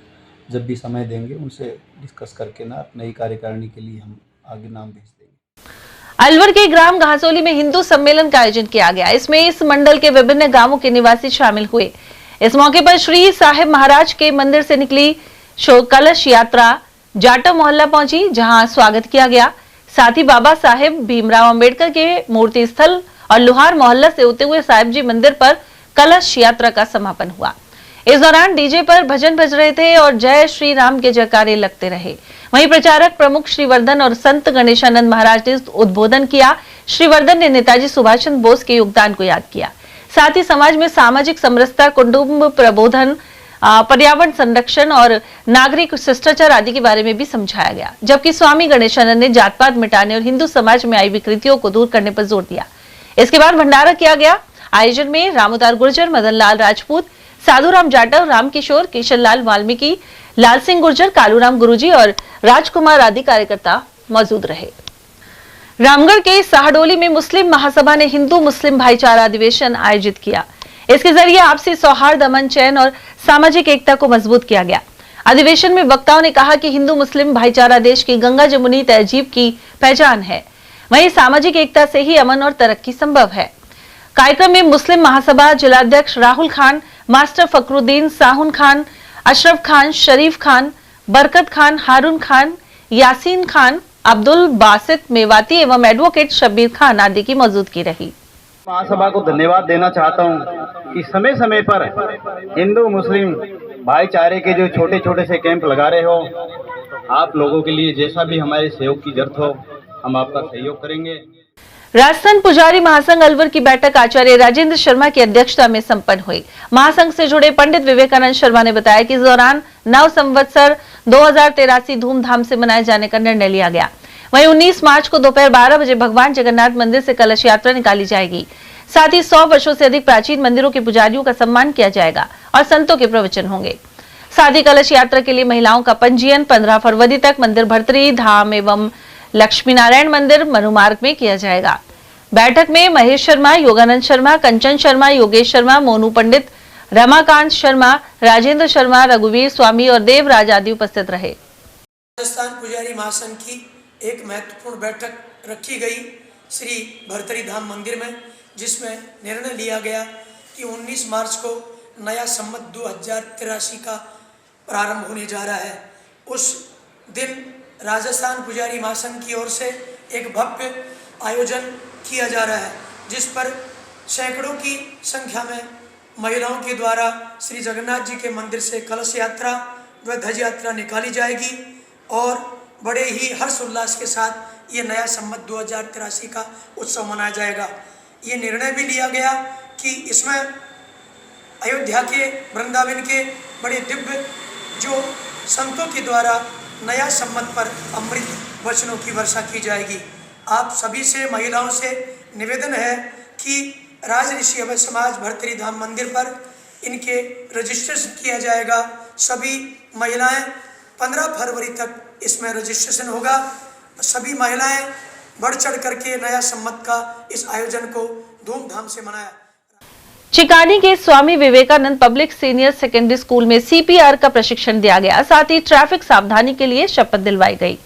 जब भी समय देंगे उनसे डिस्कस करके ना नई कार्यकारिणी के लिए हम आगे नाम भेज देंगे। अलवर के ग्राम घासोली में हिंदू सम्मेलन का आयोजन किया गया। इसमें इस मंडल के विभिन्न गांवों के निवासी शामिल हुए। इस मौके पर श्री साहिब महाराज के मंदिर से निकली कलश यात्रा जाटव मोहल्ला पहुंची, जहां स्वागत किया गया। साथ ही बाबा साहेब भीमराव अंबेडकर के मूर्ति स्थल और लुहार मोहल्ला से होते हुए साहिब जी मंदिर पर कलश यात्रा का समापन हुआ। इस दौरान डीजे पर भजन बज रहे थे और जय श्री राम के जयकारे लगते रहे। वहीं प्रचारक प्रमुख श्रीवर्धन और संत गणेशानंद महाराज ने उद्बोधन किया। श्रीवर्धन ने नेताजी सुभाष चंद्र बोस के योगदान को याद किया। साथ ही समाज में सामाजिक समरसता, कुटुंब प्रबोधन, पर्यावरण संरक्षण और नागरिक शिष्टाचार आदि के बारे में भी समझाया गया। जबकि स्वामी गणेशानंद ने जात पात मिटाने और हिंदू समाज में आई विकृतियों को दूर करने पर जोर दिया। इसके बाद भंडारा किया गया। आयोजन में रामोदार गुर्जर, मदन लाल राजपूत, साधुराम जाटव, रामकिशोर, किशनलाल वाल्मीकि, लाल सिंह गुर्जर, कालूराम गुरुजी और राजकुमार आदि कार्यकर्ता मौजूद रहे। रामगढ़ के साहडोली में मुस्लिम महासभा ने हिंदू मुस्लिम भाईचारा अधिवेशन आयोजित किया। इसके जरिए आपसी सौहार्द, अमन चैन और सामाजिक एकता को मजबूत किया गया। अधिवेशन में वक्ताओं ने कहा कि हिंदू मुस्लिम भाईचारा देश की गंगा जमुनी तहजीब की पहचान है। वहीं सामाजिक एकता से ही अमन और तरक्की संभव है। कार्यक्रम में मुस्लिम महासभा जिलाध्यक्ष राहुल खान, मास्टर फकरुद्दीन, साहुन खान, अशरफ खान, शरीफ खान, बरकत खान, हारून खान, यासीन खान, अब्दुल बासित मेवाती एवं एडवोकेट शब्बीर खान आदि की मौजूदगी रही। महासभा को धन्यवाद देना चाहता हूं कि समय समय पर हिंदू मुस्लिम भाईचारे के जो छोटे छोटे से कैंप लगा रहे हो, आप लोगों के लिए जैसा भी हमारे सहयोग की जरूरत हो हम आपका सहयोग करेंगे। राजस्थान पुजारी महासंघ अलवर की बैठक आचार्य राजेंद्र शर्मा की अध्यक्षता में संपन्न हुई। महासंघ से जुड़े पंडित विवेकानंद शर्मा ने बताया कि इस दौरान नव संवत्सर 2083 धूमधाम से मनाए जाने का निर्णय लिया गया। वहीं 19 मार्च को दोपहर 12 बजे भगवान जगन्नाथ मंदिर से कलश यात्रा निकाली जाएगी। साथ ही 100 वर्षों से अधिक प्राचीन मंदिरों के पुजारियों का सम्मान किया जाएगा और संतों के प्रवचन होंगे। साथ ही कलश यात्रा के लिए महिलाओं का पंजीयन 15 फरवरी तक मंदिर भर्तरी धाम एवं लक्ष्मी नारायण मंदिर मनुमार्ग में किया जाएगा। बैठक में महेश शर्मा, योगानंद शर्मा, कंचन शर्मा, योगेश शर्मा, मोनू पंडित, रमाकांत शर्मा, राजेंद्र शर्मा, रघुवीर स्वामी और देवराज आदि उपस्थित रहे। राजस्थान पुजारी महासंघ की एक महत्वपूर्ण बैठक रखी गई श्री भर्तरी धाम मंदिर में, जिसमें निर्णय लिया गया कि 19 मार्च को नया संवत 2083 का प्रारंभ होने जा रहा है। उस दिन राजस्थान पुजारी महासंघ की ओर से एक भव्य आयोजन किया जा रहा है, जिस पर सैकड़ों की संख्या में महिलाओं के द्वारा श्री जगन्नाथ जी के मंदिर से कलश यात्रा व ध्वज यात्रा निकाली जाएगी और बड़े ही हर्ष उल्लास के साथ ये नया संवत 2083 का उत्सव मनाया जाएगा। ये निर्णय भी लिया गया कि इसमें अयोध्या के वृंदावन के बड़े दिव्य जो संतों के द्वारा नया संवत पर अमृत वचनों की वर्षा की जाएगी। आप सभी से, महिलाओं से निवेदन है कि राज ऋषि अभय समाज भर्तरी धाम मंदिर पर इनके रजिस्ट्रेशन किया जाएगा। सभी महिलाएं 15 फरवरी तक इसमें रजिस्ट्रेशन होगा। सभी महिलाएं बढ़ चढ़ करके नया संवत का इस आयोजन को धूमधाम से मनाया। चिकानी के Swami Vivekananda public senior secondary school में सीपीआर का प्रशिक्षण दिया गया। साथ ही ट्रैफिक सावधानी के लिए शपथ दिलवाई गई।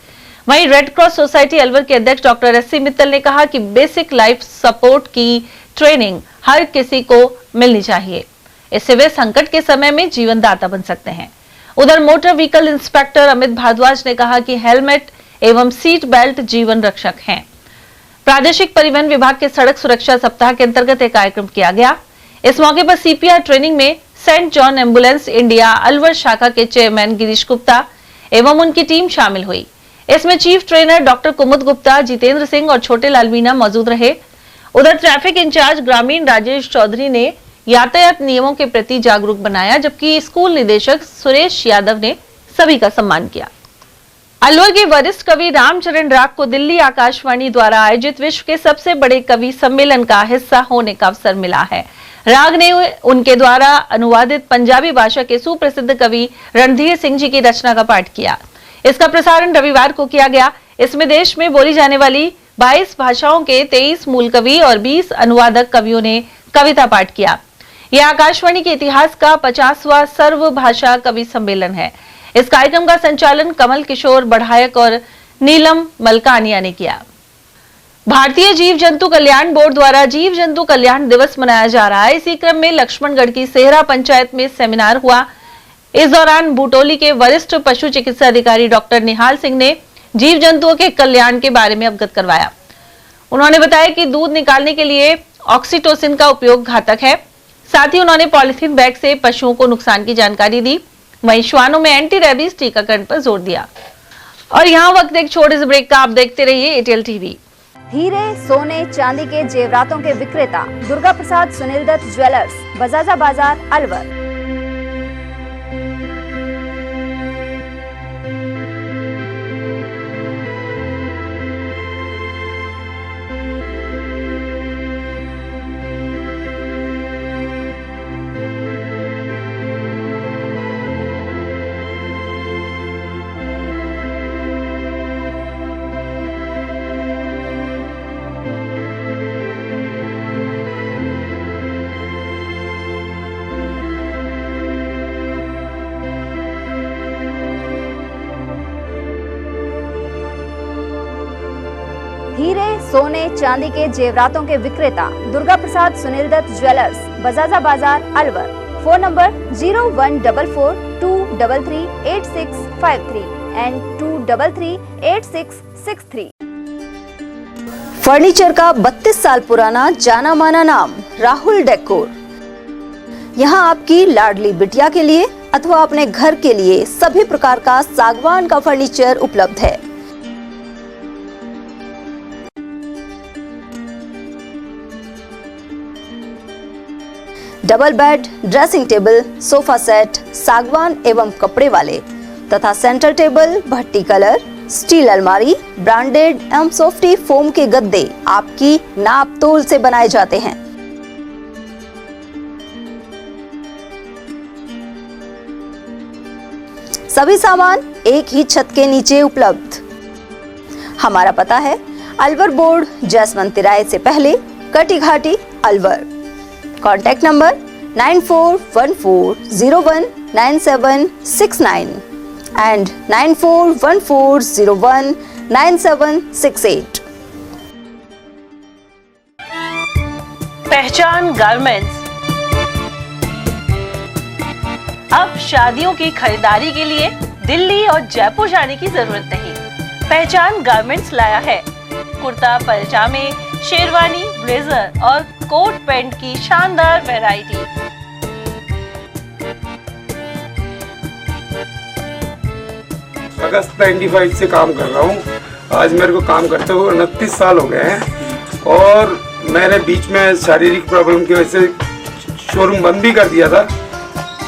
वहीं रेड क्रॉस सोसाइटी अलवर के अध्यक्ष डॉक्टर एस.सी. मित्तल ने कहा कि बेसिक लाइफ सपोर्ट की ट्रेनिंग हर किसी को मिलनी चाहिए, इससे वे संकट के समय में जीवनदाता बन सकते हैं। उधर motor vehicle inspector Amit Bhardwaj ने कहा कि हेलमेट एवं सीट बेल्ट जीवन रक्षक हैं। प्रादेशिक परिवहन विभाग के सड़क सुरक्षा सप्ताह के अंतर्गत एक कार्यक्रम किया गया। इस मौके पर सीपीआर ट्रेनिंग में Saint John ambulance India Alwar शाखा के चेयरमैन गिरीश गुप्ता एवं उनकी टीम शामिल हुई। इसमें चीफ ट्रेनर डॉक्टर कुमुद गुप्ता, जितेंद्र सिंह और छोटे लाल मीना मौजूद रहे। उधर ट्रैफिक इंचार्ज ग्रामीण राजेश चौधरी ने यातायात नियमों के प्रति जागरूक बनाया, जबकि स्कूल निदेशक सुरेश यादव ने सभी का सम्मान किया। अलवर के वरिष्ठ कवि रामचरण राग को दिल्ली आकाशवाणी द्वारा आयोजित विश्व के सबसे बड़े कवि सम्मेलन का हिस्सा होने का अवसर मिला है। राग ने उनके द्वारा अनुवादित पंजाबी भाषा के सुप्रसिद्ध कवि रणधीर सिंह जी की रचना का पाठ किया। इसका प्रसारण रविवार को किया गया। इसमें देश में बोली जाने वाली 22 भाषाओं के 23 मूल कवि और 20 अनुवादक कवियों ने कविता पाठ किया। यह आकाशवाणी के इतिहास का 50वां सर्वभाषा कवि सम्मेलन है। इस कार्यक्रम का संचालन कमल किशोर बढ़ायक और नीलम मलकानिया ने किया। भारतीय जीव जंतु कल्याण बोर्ड द्वारा जीव जंतु कल्याण दिवस मनाया जा रहा है। इसी क्रम में लक्ष्मणगढ़ की सेहरा पंचायत में सेमिनार हुआ। इस दौरान बुटोली के वरिष्ठ पशु चिकित्सा अधिकारी डॉक्टर निहाल सिंह ने जीव जंतुओं के कल्याण के बारे में अवगत करवाया। उन्होंने बताया कि दूध निकालने के लिए ऑक्सीटोसिन का उपयोग घातक है। साथ ही उन्होंने पॉलिथीन बैग से पशुओं को नुकसान की जानकारी दी। वहीं श्वानों में एंटी रेबीज टीकाकरण पर जोर दिया। और यहाँ वक्त एक छोटे से ब्रेक का, आप देखते रहिए एटीएल टीवी। हीरे, सोने, चांदी के जेवरातों के विक्रेता दुर्गा प्रसाद सुनील दत्त ज्वेलर्स, बजाजा बाजार, अलवर। हीरे, सोने, चांदी के जेवरातों के विक्रेता दुर्गा प्रसाद सुनील दत्त ज्वेलर्स, बजाजा बाजार, Alwar. Phone number 0144233853। and 2338663। Furniture का 32 साल पुराना जाना माना नाम राहुल डेकोर। यहाँ आपकी लाडली बिटिया के लिए अथवा अपने घर के लिए सभी प्रकार का सागवान का फर्नीचर उपलब्ध है। Double bed, dressing table, sofa set सागवान एवं कपड़े वाले तथा सेंटर टेबल, भट्टी कलर, स्टील अलमारी, ब्रांडेड एवं सॉफ्टी फोम के गद्दे आपकी नाप तोल से बनाए जाते हैं। सभी सामान एक ही छत के नीचे उपलब्ध। हमारा पता है अलवर बोर्ड, जैसमंत तिराहे से पहले, कटी घाटी, अलवर। Contact number 9414019769 and 9414019768। पहचान गारमेंट्स। अब शादियों की खरीदारी के लिए दिल्ली और जयपुर जाने की जरूरत नहीं। पहचान गारमेंट्स लाया है कुर्ता, पैजामे, शेरवानी, ब्लेजर और कोट पैंट की शानदार वैरायटी। अगस्त 95 से काम कर रहा हूँ। आज मेरे को काम करते हुए 29 साल हो गए हैं और मैंने बीच में शारीरिक प्रॉब्लम की वजह से शोरूम बंद भी कर दिया था।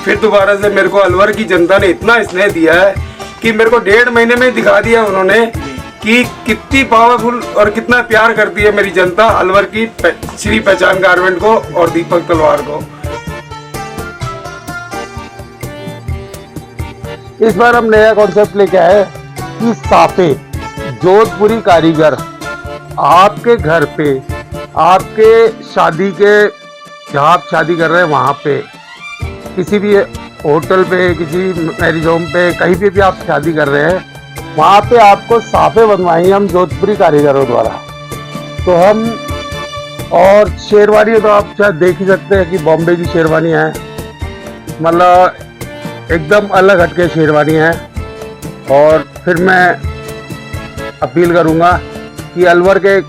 फिर दोबारा से मेरे को अलवर की जनता ने इतना स्नेह दिया है कि मेरे को 1.5 महीने में दिखा दिया उन्होंने कि कितनी पावरफुल और कितना प्यार करती है मेरी जनता अलवर की श्री पहचान गारमेंट को और दीपक तलवार को। इस बार हम नया कॉन्सेप्ट लेके आए कि साफे जोधपुरी कारीगर आपके घर पे, आपके शादी के जहाँ आप शादी कर रहे हैं वहाँ पे, किसी भी होटल पे, किसी मैरिज होम पे, कहीं पे भी आप शादी कर रहे हैं वहाँ पे आपको साफे बनवाएंगे हम जोधपुरी कारीगरों द्वारा। तो हम और शेरवानी तो आप शायद देख ही सकते हैं कि बॉम्बे की शेरवानी है, मतलब एकदम अलग हटके शेरवानी है। और फिर मैं अपील करूँगा कि अलवर के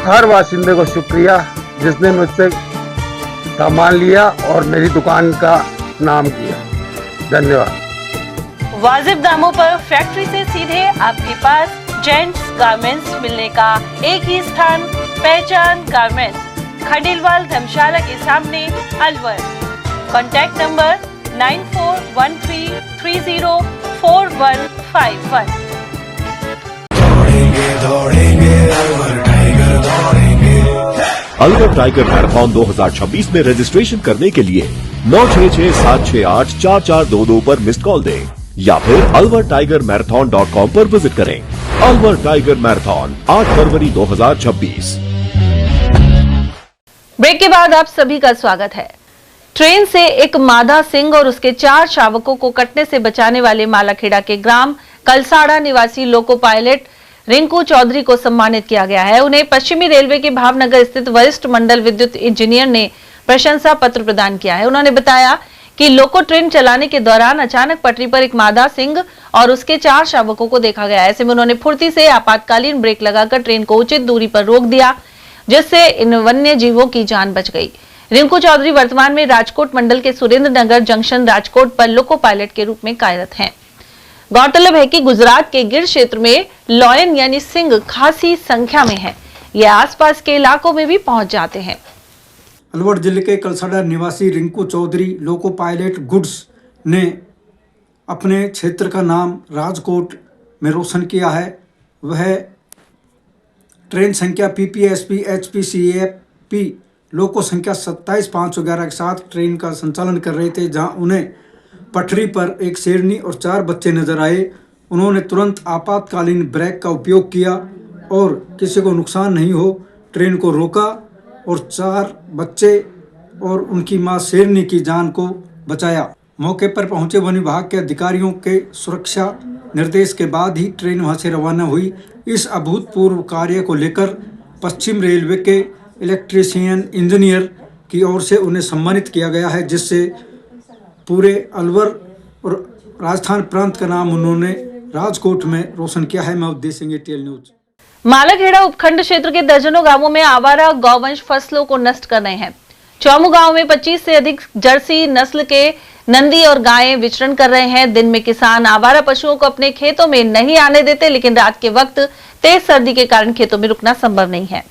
हर वासिंदे को शुक्रिया जिसने मुझसे सामान लिया और मेरी दुकान का नाम किया। धन्यवाद। वाजिब दामों पर फैक्ट्री से सीधे आपके पास जेंट्स गारमेंट्स मिलने का एक ही स्थान पहचान गारमेंट्स, खंडेलवाल धर्मशाला के सामने, Alwar. Contact number 9413304151। Alwar tiger marathon 2026 में रजिस्ट्रेशन करने के लिए 9667684422 पर मिस्ड कॉल दें या फिर alvartigermarathon.com पर विजिट करें। अलवर टाइगर मैराथन 8 फरवरी 2026। ब्रेक के बाद आप सभी का स्वागत है। ट्रेन से एक मादा सिंह और उसके 4 शावकों को कटने से बचाने वाले मालाखेड़ा के ग्राम कलसाड़ा निवासी लोको पायलट रिंकू चौधरी को सम्मानित किया गया है। उन्हें पश्चिमी रेलवे के भावनगर स्थित वरिष्ठ मंडल विद्युत इंजीनियर ने प्रशंसा पत्र प्रदान किया है। उन्होंने बताया कि लोको ट्रेन चलाने के दौरान अचानक पटरी पर एक मादा सिंह और उसके 4 शावकों को देखा गया। ऐसे में उन्होंने फुर्ती से आपातकालीन ब्रेक लगाकर ट्रेन को उचित दूरी पर रोक दिया, जिससे इन वन्य जीवों की जान बच गई। रिंकू चौधरी वर्तमान में राजकोट मंडल के सुरेंद्र नगर जंक्शन राजकोट पर लोको पायलट के रूप में कार्यरत हैं। गौरतलब है कि गुजरात के गिर क्षेत्र में लॉयन यानी सिंह खासी संख्या में है। ये आसपास के इलाकों में भी पहुंच जाते हैं। अलवर जिले के कलसाड़ा निवासी Rinku Chaudhary loco pilot goods ने अपने क्षेत्र का नाम राजकोट में रोशन किया है। वह ट्रेन संख्या PPSP HPCAP लोको संख्या 27511 के साथ ट्रेन का संचालन कर रहे थे, जहां उन्हें पटरी पर एक शेरनी और 4 बच्चे नजर आए। उन्होंने तुरंत आपातकालीन ब्रेक का उपयोग किया और किसी को नुकसान नहीं हो ट्रेन को रोका और 4 बच्चे और उनकी मां शेरनी की जान को बचाया। मौके पर पहुंचे वन विभाग के अधिकारियों के सुरक्षा निर्देश के बाद ही ट्रेन वहां से रवाना हुई। इस अभूतपूर्व कार्य को लेकर पश्चिम रेलवे के इलेक्ट्रीशियन इंजीनियर की ओर से उन्हें सम्मानित किया गया है, जिससे पूरे अलवर और राजस्थान प्रांत का नाम उन्होंने राजकोट में रोशन किया है। मैं उद्देश्य सिंह, टीएल न्यूज। मालाखेड़ा उपखंड क्षेत्र के दर्जनों गांवों में आवारा गौवंश फसलों को नष्ट कर रहे हैं। चौमू गांव में 25 से अधिक जर्सी नस्ल के नंदी और गायें विचरण कर रहे हैं। दिन में किसान आवारा पशुओं को अपने खेतों में नहीं आने देते, लेकिन रात के वक्त तेज सर्दी के कारण खेतों में रुकना संभव नहीं है।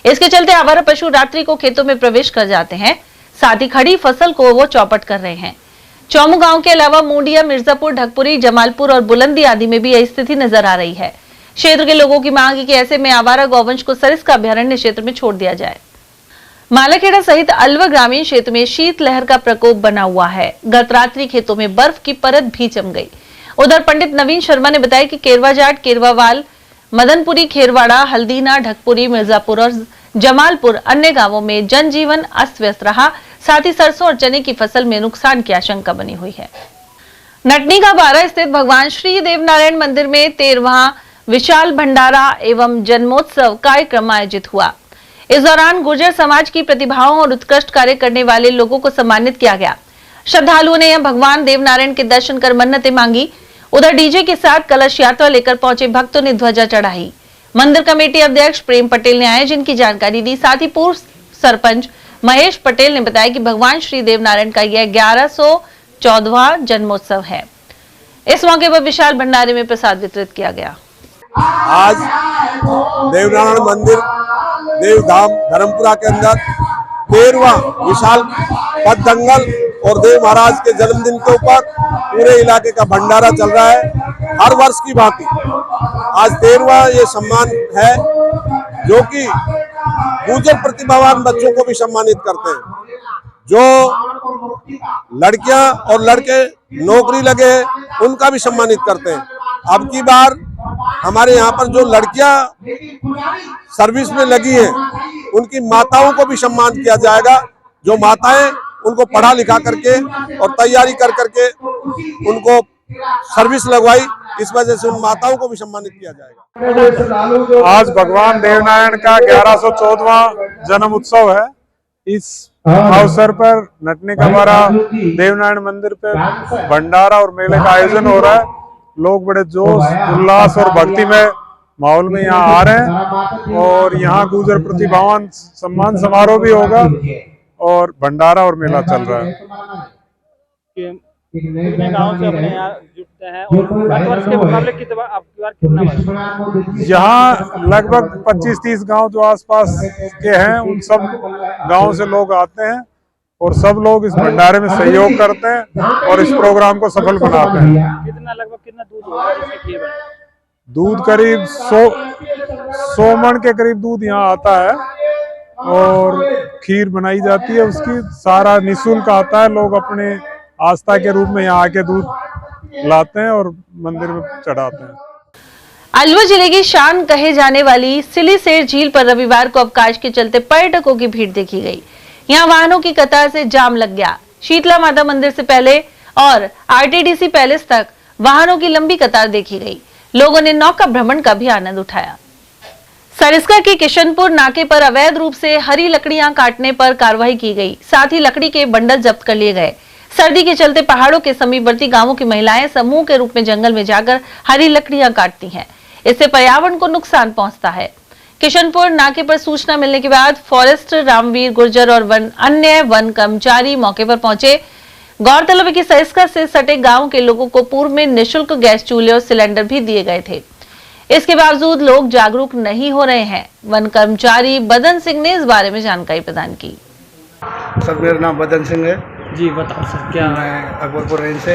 इसके चलते आवारा पशु रात्रि को खेतों में प्रवेश कर जाते हैं, साथ ही खड़ी फसल को वो चौपट कर रहे हैं। चौमू गांव के अलावा मूंडिया, मिर्जापुर, ढकपुरी, जमालपुर और बुलंदी आदि में भी यही स्थिति नजर आ रही है। क्षेत्र के लोगों की मांग है कि ऐसे में आवारा गौवंश को सरिस्का अभयारण्य क्षेत्र में छोड़ दिया जाए। मालाखेड़ा सहित अलवर ग्रामीण क्षेत्र में शीतलहर का प्रकोप बना हुआ है। गत रात्रि खेतों में बर्फ की परत भी जम गई। उधर पंडित नवीन शर्मा ने बताया कि केरवाजाट, केरवावाल, मदनपुरी, खेरवाड़ा, हल्दीना, ढकपुरी, मिर्जापुर और जमालपुर अन्य गांवों में जनजीवन अस्त व्यस्त रहा। साथ ही सरसों और चने की फसल में नुकसान की आशंका बनी हुई है। नटनी का बारा स्थित भगवान श्री देवनारायण मंदिर में 13वां विशाल भंडारा एवं जन्मोत्सव कार्यक्रम आयोजित हुआ। इस दौरान गुर्जर समाज की प्रतिभाओं और उत्कृष्ट कार्य करने वाले लोगों को सम्मानित किया गया। श्रद्धालुओं ने भगवान देवनारायण के दर्शन कर मन्नतें मांगी। उधर डीजे के साथ कलश यात्रा लेकर पहुंचे भक्तों ने ध्वजा चढ़ाई। मंदिर कमेटी अध्यक्ष प्रेम पटेल ने आयोजन की जानकारी दी। साथ ही पूर्व सरपंच महेश पटेल ने बताया कि भगवान श्री देवनारायण का यह 1114वां जन्मोत्सव है। इस मौके पर विशाल भंडारे में प्रसाद वितरित किया गया। आज देवनारायण मंदिर देवधाम धर्मपुरा के अंदर 13वां विशाल पद दंगल और देव महाराज के जन्मदिन के ऊपर पूरे इलाके का भंडारा चल रहा है। हर वर्ष की भांति आज 13वां ये सम्मान है, जो कि गुर्जर प्रतिभावान बच्चों को भी सम्मानित करते हैं। जो लड़कियां और लड़के नौकरी लगे उनका भी सम्मानित करते हैं। अब की बार हमारे यहाँ पर जो लड़कियां सर्विस में लगी हैं उनकी माताओं को भी सम्मान किया जाएगा। जो माताएं उनको पढ़ा लिखा करके और तैयारी कर करके उनको सर्विस लगवाई, इस वजह से उन माताओं को भी सम्मानित किया जाएगा। आज भगवान देवनारायण का 1114वां जन्म उत्सव है। इस अवसर पर नटनी का बारा देवनारायण मंदिर पे भंडारा और मेले का आयोजन हो रहा है। लोग बड़े जोश, उल्लास और भक्ति में माहौल में यहाँ आ रहे हैं और यहाँ गुर्जर प्रतिभावान सम्मान समारोह भी होगा और भंडारा और मेला चल रहा है। कितने गांव से अपने यहाँ जुटते हैं और गत वर्ष के मुकाबले कितना यहाँ लगभग 25-30 गांव जो आसपास के हैं उन सब गांव से लोग आते हैं और सब लोग इस भंडारे में सहयोग करते हैं और इस प्रोग्राम को सफल बनाते हैं। कितना दूध होगा इसके खीर बने? दूध करीब 100 मन के करीब दूध यहाँ आता है और खीर बनाई जाती है। उसकी सारा निःशुल्क आता है। लोग अपने आस्था के रूप में यहाँ आके दूध लाते हैं और मंदिर में चढ़ाते हैं। अलवर जिले की शान कहे जाने वाली सिलीसेर झील पर रविवार को अवकाश के चलते पर्यटकों की भीड़ देखी गई। यहाँ वाहनों की कतार से जाम लग गया। शीतला माता मंदिर से पहले और आरटीडीसी पैलेस तक वाहनों की लंबी कतार देखी गई। लोगों ने नौका भ्रमण का भी आनंद उठाया। सरिस्का के किशनपुर नाके पर अवैध रूप से हरी लकड़ियां काटने पर कार्रवाई की गई। साथ ही लकड़ी के बंडल जब्त कर लिए गए। सर्दी के चलते पहाड़ों के समीपवर्ती गांवों की महिलाएं समूह के रूप में जंगल में जाकर हरी लकड़ियां काटती हैं। इससे पर्यावरण को नुकसान पहुंचता है। किशनपुर नाके पर सूचना मिलने के बाद फॉरेस्ट, रामवीर, गुर्जर और अन्य वन कर्मचारी मौके पर पहुंचे। गौरतलब है कि सरिस्का से सटे गांव के लोगों को पूर्व में निःशुल्क गैस चूल्हे और सिलेंडर भी दिए गए थे। इसके बावजूद लोग जागरूक नहीं हो रहे हैं। वन कर्मचारी बदन सिंह ने इस बारे में जानकारी प्रदान की। सर, मेरा नाम बदन सिंह है जी। बताओ सर, क्या? मैं अकबरपुर रेंज से,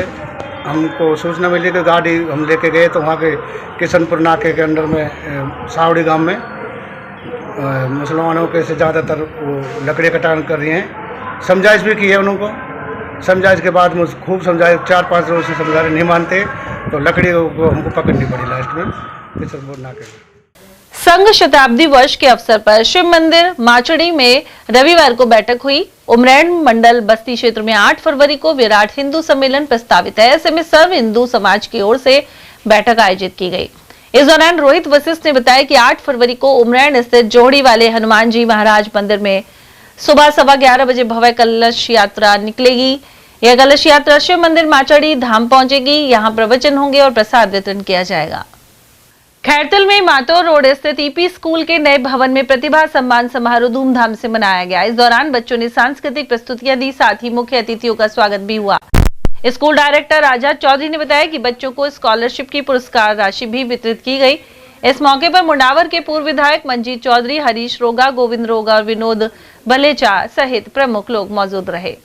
हमको सूचना मिली तो गाड़ी हम लेके गए तो वहाँ के किशनपुर नाके के अंदर में सावड़ी गांव में मुसलमानों के से ज़्यादातर वो लकड़ी कटान कर रही हैं। समझाइश भी की है उनको। समझाइश के बाद मुझे खूब समझाए, 4-5 रोज से समझा रहे, नहीं मानते तो लकड़ी को हमको पकड़नी पड़ी लास्ट में किशनपुर नाके। संघ शताब्दी वर्ष के अवसर पर शिव मंदिर माचड़ी में रविवार को बैठक हुई। उमरैन मंडल बस्ती क्षेत्र में 8 फरवरी को विराट हिंदू सम्मेलन प्रस्तावित है। ऐसे में सर्व हिंदू समाज की ओर से बैठक आयोजित की गई। इस दौरान रोहित वशिष्ठ ने बताया कि 8 फरवरी को उमरैन स्थित जोहड़ी वाले हनुमान जी महाराज मंदिर में सुबह 11:15 बजे भव्य कलश यात्रा निकलेगी। यह कलश यात्रा शिव मंदिर माचड़ी धाम पहुंचेगी। यहां प्रवचन होंगे और प्रसाद वितरण किया जाएगा। खैरतल में मातोर रोड स्थित ईपी स्कूल के नए भवन में प्रतिभा सम्मान समारोह धूमधाम से मनाया गया। इस दौरान बच्चों ने सांस्कृतिक प्रस्तुतियां दी, साथ ही मुख्य अतिथियों का स्वागत भी हुआ। स्कूल डायरेक्टर आजाद चौधरी ने बताया कि बच्चों को स्कॉलरशिप की पुरस्कार राशि भी वितरित की गई। इस मौके पर मुंडावर के पूर्व विधायक मंजीत चौधरी, हरीश रोगा, गोविंद रोगा और विनोद बलेचा सहित प्रमुख लोग मौजूद रहे।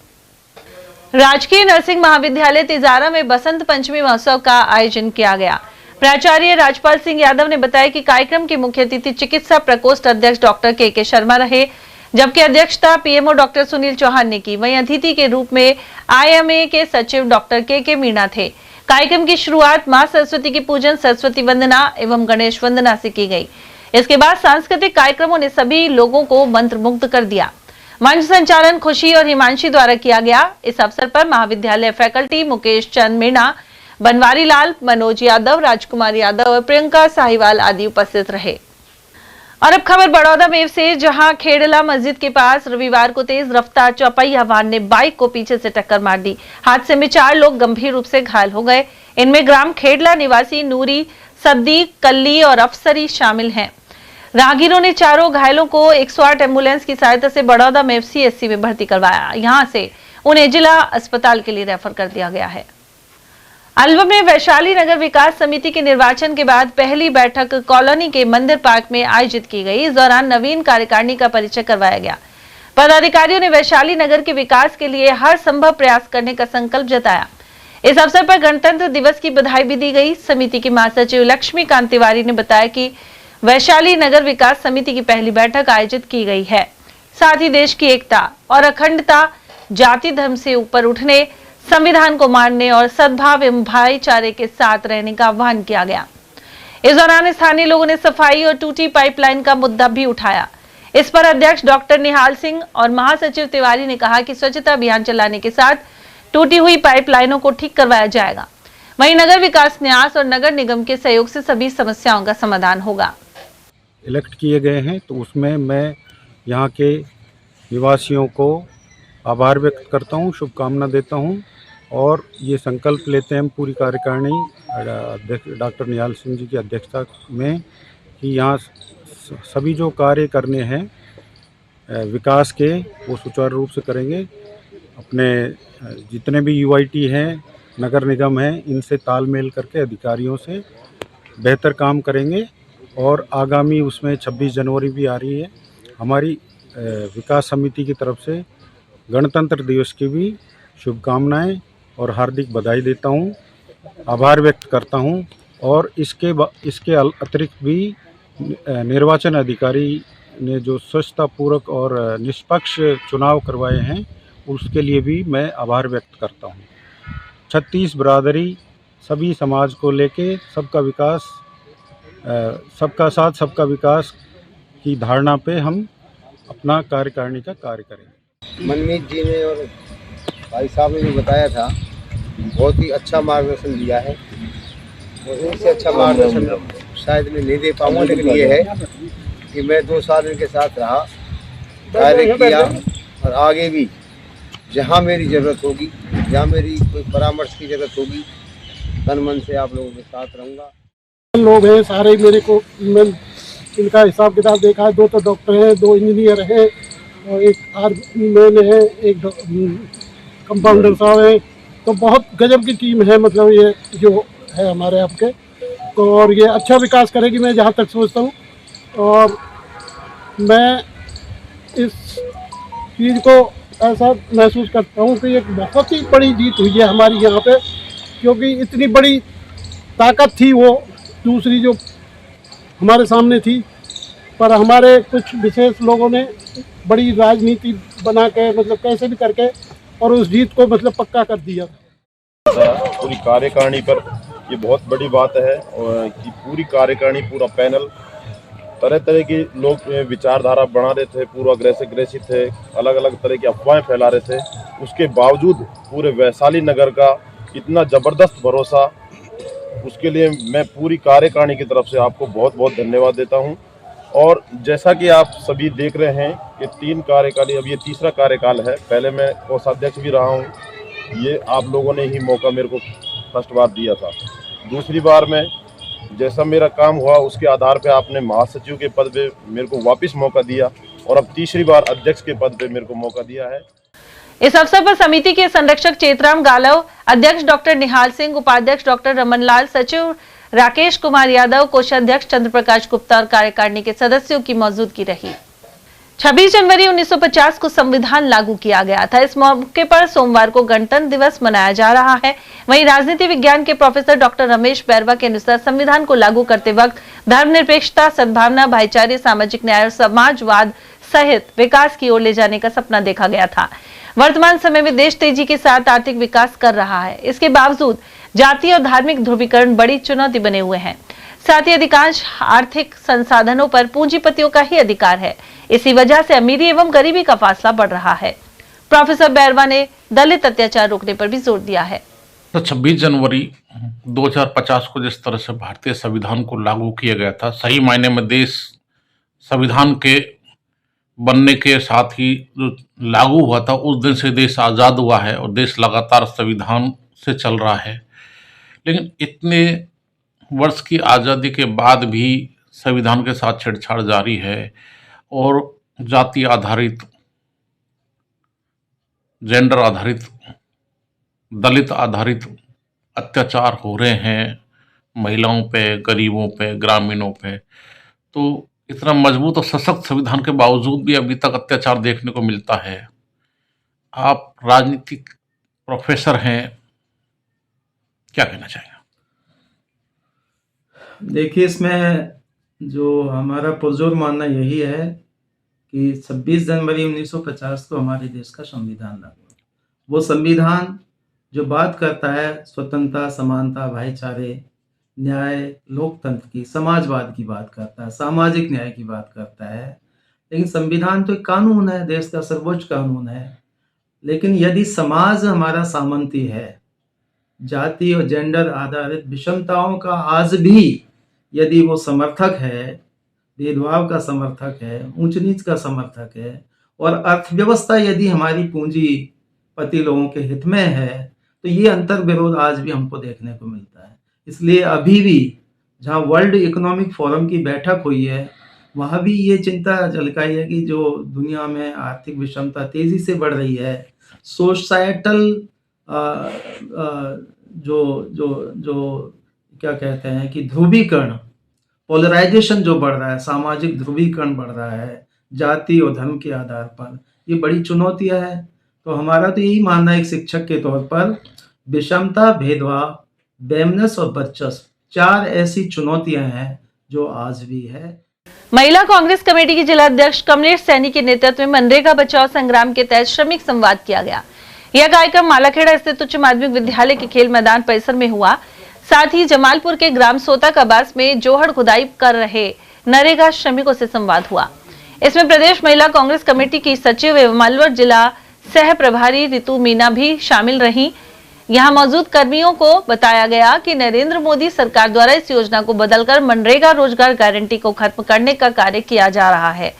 राजकीय नर्सिंग महाविद्यालय तिजारा में बसंत पंचमी महोत्सव का आयोजन किया गया। प्राचार्य राजपाल सिंह यादव ने बताया कि कार्यक्रम के मुख्य अतिथि चिकित्सा प्रकोष्ठ अध्यक्ष डॉक्टर के शर्मा रहे, जबकि अध्यक्षता पीएमओ डॉक्टर सुनील चौहान ने की। वहीं अतिथि के रूप में आईएमए के सचिव डॉक्टर के मीणा थे। कार्यक्रम की शुरुआत मां सरस्वती की पूजन, सरस्वती वंदना एवं गणेश वंदना से की गई। इसके बाद सांस्कृतिक कार्यक्रमों ने सभी लोगों को मंत्रमुग्ध कर दिया। मंच संचालन खुशी और हिमांशी द्वारा किया गया। इस अवसर पर महाविद्यालय फैकल्टी मुकेश चंद मीणा, बनवारी लाल, मनोज यादव, राजकुमार यादव और प्रियंका साहिवाल आदि उपस्थित रहे। और अब खबर बड़ौदा में से, जहां खेड़ला मस्जिद के पास रविवार को तेज रफ्तार चौपहिया वाहन ने बाइक को पीछे से टक्कर मार दी। हादसे में 4 लोग गंभीर रूप से घायल हो गए। इनमें ग्राम खेड़ला निवासी नूरी, सद्दीक, कल्ली और अफसरी शामिल हैं। राहगीरों ने चारों घायलों को 108 एम्बुलेंस की सहायता से बड़ौदा में FCSC में भर्ती करवाया। यहां से उन्हें जिला अस्पताल के लिए रेफर कर दिया गया है। अलवर में वैशाली नगर विकास समिति के निर्वाचन के बाद पहली बैठक कॉलोनी के मंदिर पार्क में आयोजित की गई। इस दौरान नवीन कार्यकारिणी का परिचय करवाया गया। पदाधिकारियों ने वैशाली नगर के विकास के लिए हर संभव प्रयास करने का संकल्प जताया। इस अवसर पर गणतंत्र दिवस की बधाई भी दी गई। समिति की महासचिव लक्ष्मीकांत तिवारी ने बताया कि वैशाली नगर विकास समिति की पहली बैठक आयोजित की गई है। साथ ही देश की एकता और अखंडता, जाति धर्म से ऊपर उठने, संविधान को मानने और सद्भाव एवं भाईचारे के साथ रहने का आह्वान किया गया। इस दौरान स्थानीय लोगों ने सफाई और टूटी पाइपलाइन का मुद्दा भी उठाया। इस पर अध्यक्ष डॉक्टर निहाल सिंह और महासचिव तिवारी ने कहा कि स्वच्छता अभियान चलाने के साथ टूटी हुई पाइपलाइनों को ठीक करवाया जाएगा। वहीं नगर विकास न्यास और नगर निगम के सहयोग से सभी समस्याओं का समाधान होगा। इलेक्ट किए गए हैं तो उसमें मैं यहाँ के निवासियों को आभार व्यक्त करता हूँ, शुभकामना देता हूँ और ये संकल्प लेते हैं हम पूरी कार्यकारिणी डॉक्टर निहाल सिंह जी की अध्यक्षता में कि यहाँ सभी जो कार्य करने हैं विकास के वो सुचारू रूप से करेंगे। अपने जितने भी UIT हैं, नगर निगम हैं, इनसे तालमेल करके अधिकारियों से बेहतर काम करेंगे और आगामी उसमें 26 जनवरी भी आ रही है। हमारी विकास समिति की तरफ से गणतंत्र दिवस की भी शुभकामनाएं और हार्दिक बधाई देता हूं, आभार व्यक्त करता हूं और इसके अतिरिक्त भी निर्वाचन अधिकारी ने जो स्वच्छता पूर्वक और निष्पक्ष चुनाव करवाए हैं उसके लिए भी मैं आभार व्यक्त करता हूं। 36 बिरादरी, सभी समाज को लेके सबका विकास, सबका साथ सबका विकास की धारणा पे हम अपना कार्यकारिणी का कार्य करेंगे। मनमीत जी ने और भाई साहब ने भी बताया था, बहुत ही अच्छा मार्गदर्शन दिया है और इनसे अच्छा मार्गदर्शन शायद मैं नहीं दे पाऊंगा, लेकिन ये है कि मैं 2 साल इनके साथ रहा, कार्य किया और आगे भी जहाँ मेरी ज़रूरत होगी, जहाँ मेरी कोई परामर्श की ज़रूरत होगी, तन मन से आप लोगों के साथ रहूँगा। लोग हैं सारे, मेरे को मैं इनका हिसाब किताब देखा है, 2 तो डॉक्टर हैं, 2 इंजीनियर हैं और एक आर्मी मैन है, एक कंपाउंडर साहब है। तो बहुत गजब की टीम है, मतलब ये जो है हमारे आपके तो, और ये अच्छा विकास करेगी मैं जहाँ तक सोचता हूँ। और मैं इस चीज़ को ऐसा महसूस करता हूँ कि एक बहुत ही बड़ी जीत हुई है हमारी यहाँ पे, क्योंकि इतनी बड़ी ताकत थी वो दूसरी जो हमारे सामने थी, पर हमारे कुछ विशेष लोगों ने बड़ी राजनीति बना के मतलब कैसे भी करके और उस जीत को मतलब पक्का कर दिया। पूरी कार्यकारिणी पर ये बहुत बड़ी बात है कि पूरी कार्यकारिणी, पूरा पैनल तरह तरह के लोग विचारधारा बना रहे थे, पूर्वाग्रह थे, अलग अलग तरह की अफवाहें फैला रहे थे। उसके बावजूद पूरे वैशाली नगर का इतना ज़बरदस्त भरोसा, उसके लिए मैं पूरी कार्यकारिणी की तरफ से आपको बहुत बहुत धन्यवाद देता हूं। और जैसा कि आप सभी देख रहे हैं कि 3 कार्यकाल, अब ये तीसरा कार्यकाल है। पहले मैं कोषाध्यक्ष भी रहा हूं ये आप लोगों ने ही मौका मेरे को फर्स्ट बार दिया था। दूसरी बार में जैसा मेरा काम हुआ उसके आधार पे आपने महासचिव के पद पे मेरे को वापस मौका दिया और अब तीसरी बार अध्यक्ष के पद पे मेरे को मौका दिया है। इस अवसर पर समिति के संरक्षक चेतराम गालव, अध्यक्ष डॉक्टर निहाल सिंह, उपाध्यक्ष डॉक्टर रमनलाल, सचिव राकेश कुमार यादव, कोषाध्यक्ष चंद्र प्रकाश गुप्ता और कार्यकारिणी के सदस्यों की मौजूदगी रही। 26 जनवरी 1950 को संविधान लागू किया गया था। इस मौके पर सोमवार को गणतंत्र दिवस मनाया जा रहा है। वहीं राजनीति विज्ञान के प्रोफेसर डॉक्टर रमेश बैरवा के अनुसार संविधान को लागू करते वक्त धर्मनिरपेक्षता, सद्भावना, भाईचारे, सामाजिक न्याय और समाजवाद सहित विकास की ओर ले जाने का सपना देखा गया था। वर्तमान समय में देश तेजी के साथ आर्थिक विकास कर रहा है। इसके बावजूद जातीय और धार्मिक ध्रुवीकरण बड़ी चुनौती बने हुए हैं। साथ ही अधिकांश आर्थिक संसाधनों पर पूंजीपतियों का ही अधिकार है। इसी वजह से अमीरी एवं गरीबी का फासला बढ़ रहा है। प्रोफेसर बैरवा ने दलित अत्याचार रोकने पर भी जोर दिया है। तो 26 जनवरी 2050 को जिस तरह से भारतीय संविधान को लागू किया गया था, सही मायने में देश संविधान के बनने के साथ ही जो लागू हुआ था उस दिन से देश आज़ाद हुआ है और देश लगातार संविधान से चल रहा है। लेकिन इतने वर्ष की आज़ादी के बाद भी संविधान के साथ छेड़छाड़ जारी है और जाति आधारित, जेंडर आधारित, दलित आधारित अत्याचार हो रहे हैं महिलाओं पे, गरीबों पे, ग्रामीणों पे। तो इतना मजबूत और सशक्त संविधान के बावजूद भी अभी तक अत्याचार देखने को मिलता है। आप राजनीतिक प्रोफेसर हैं, क्या कहना चाहेंगे? देखिए, इसमें जो हमारा पुरजोर मानना यही है कि 26 जनवरी 1950 को हमारे देश का संविधान लागू हुआ। वो संविधान जो बात करता है स्वतंत्रता, समानता, भाईचारे, न्याय, लोकतंत्र की, समाजवाद की बात करता है, सामाजिक न्याय की बात करता है। लेकिन संविधान तो एक कानून है, देश का सर्वोच्च कानून है। लेकिन यदि समाज हमारा सामंती है, जाति और जेंडर आधारित विषमताओं का आज भी यदि वो समर्थक है, भेदभाव का समर्थक है, ऊंच नीच का समर्थक है और अर्थव्यवस्था यदि हमारी पूंजीपति लोगों के हित में है, तो ये अंतर विरोध आज भी हमको देखने को मिलता है। इसलिए अभी भी जहाँ वर्ल्ड इकोनॉमिक फोरम की बैठक हुई है, वहाँ भी ये चिंता झलकाई है कि जो दुनिया में आर्थिक विषमता तेजी से बढ़ रही है, सोसाइटल जो क्या कहते हैं कि ध्रुवीकरण, पोलराइजेशन जो बढ़ रहा है, सामाजिक ध्रुवीकरण बढ़ रहा है जाति और धर्म के आधार पर, ये बड़ी चुनौतियां हैं। तो हमारा तो यही मानना है एक शिक्षक के तौर पर, विषमता, भेदभाव, बेमनस और वर्चस्व, 4 ऐसी चुनौतियां हैं जो आज भी है। महिला कांग्रेस कमेटी की जिला अध्यक्ष कमलेश सैनी के नेतृत्व में मनरेगा बचाओ संग्राम के तहत श्रमिक संवाद किया गया। यह कार्यक्रम मालाखेड़ा स्थित उच्च माध्यमिक विद्यालय के खेल मैदान परिसर में हुआ। साथ ही जमालपुर के ग्राम सोता कबास में जोहड़ खुदाई कर रहे नरेगा श्रमिकों से संवाद हुआ। इसमें प्रदेश महिला कांग्रेस कमेटी की सचिव एवं अलवर जिला सह प्रभारी ऋतु मीना भी शामिल रहीं। यहां मौजूद कर्मियों को बताया गया कि नरेंद्र मोदी सरकार द्वारा इस योजना को बदलकर मनरेगा रोजगार गारंटी को खत्म करने का कार्य किया जा रहा है।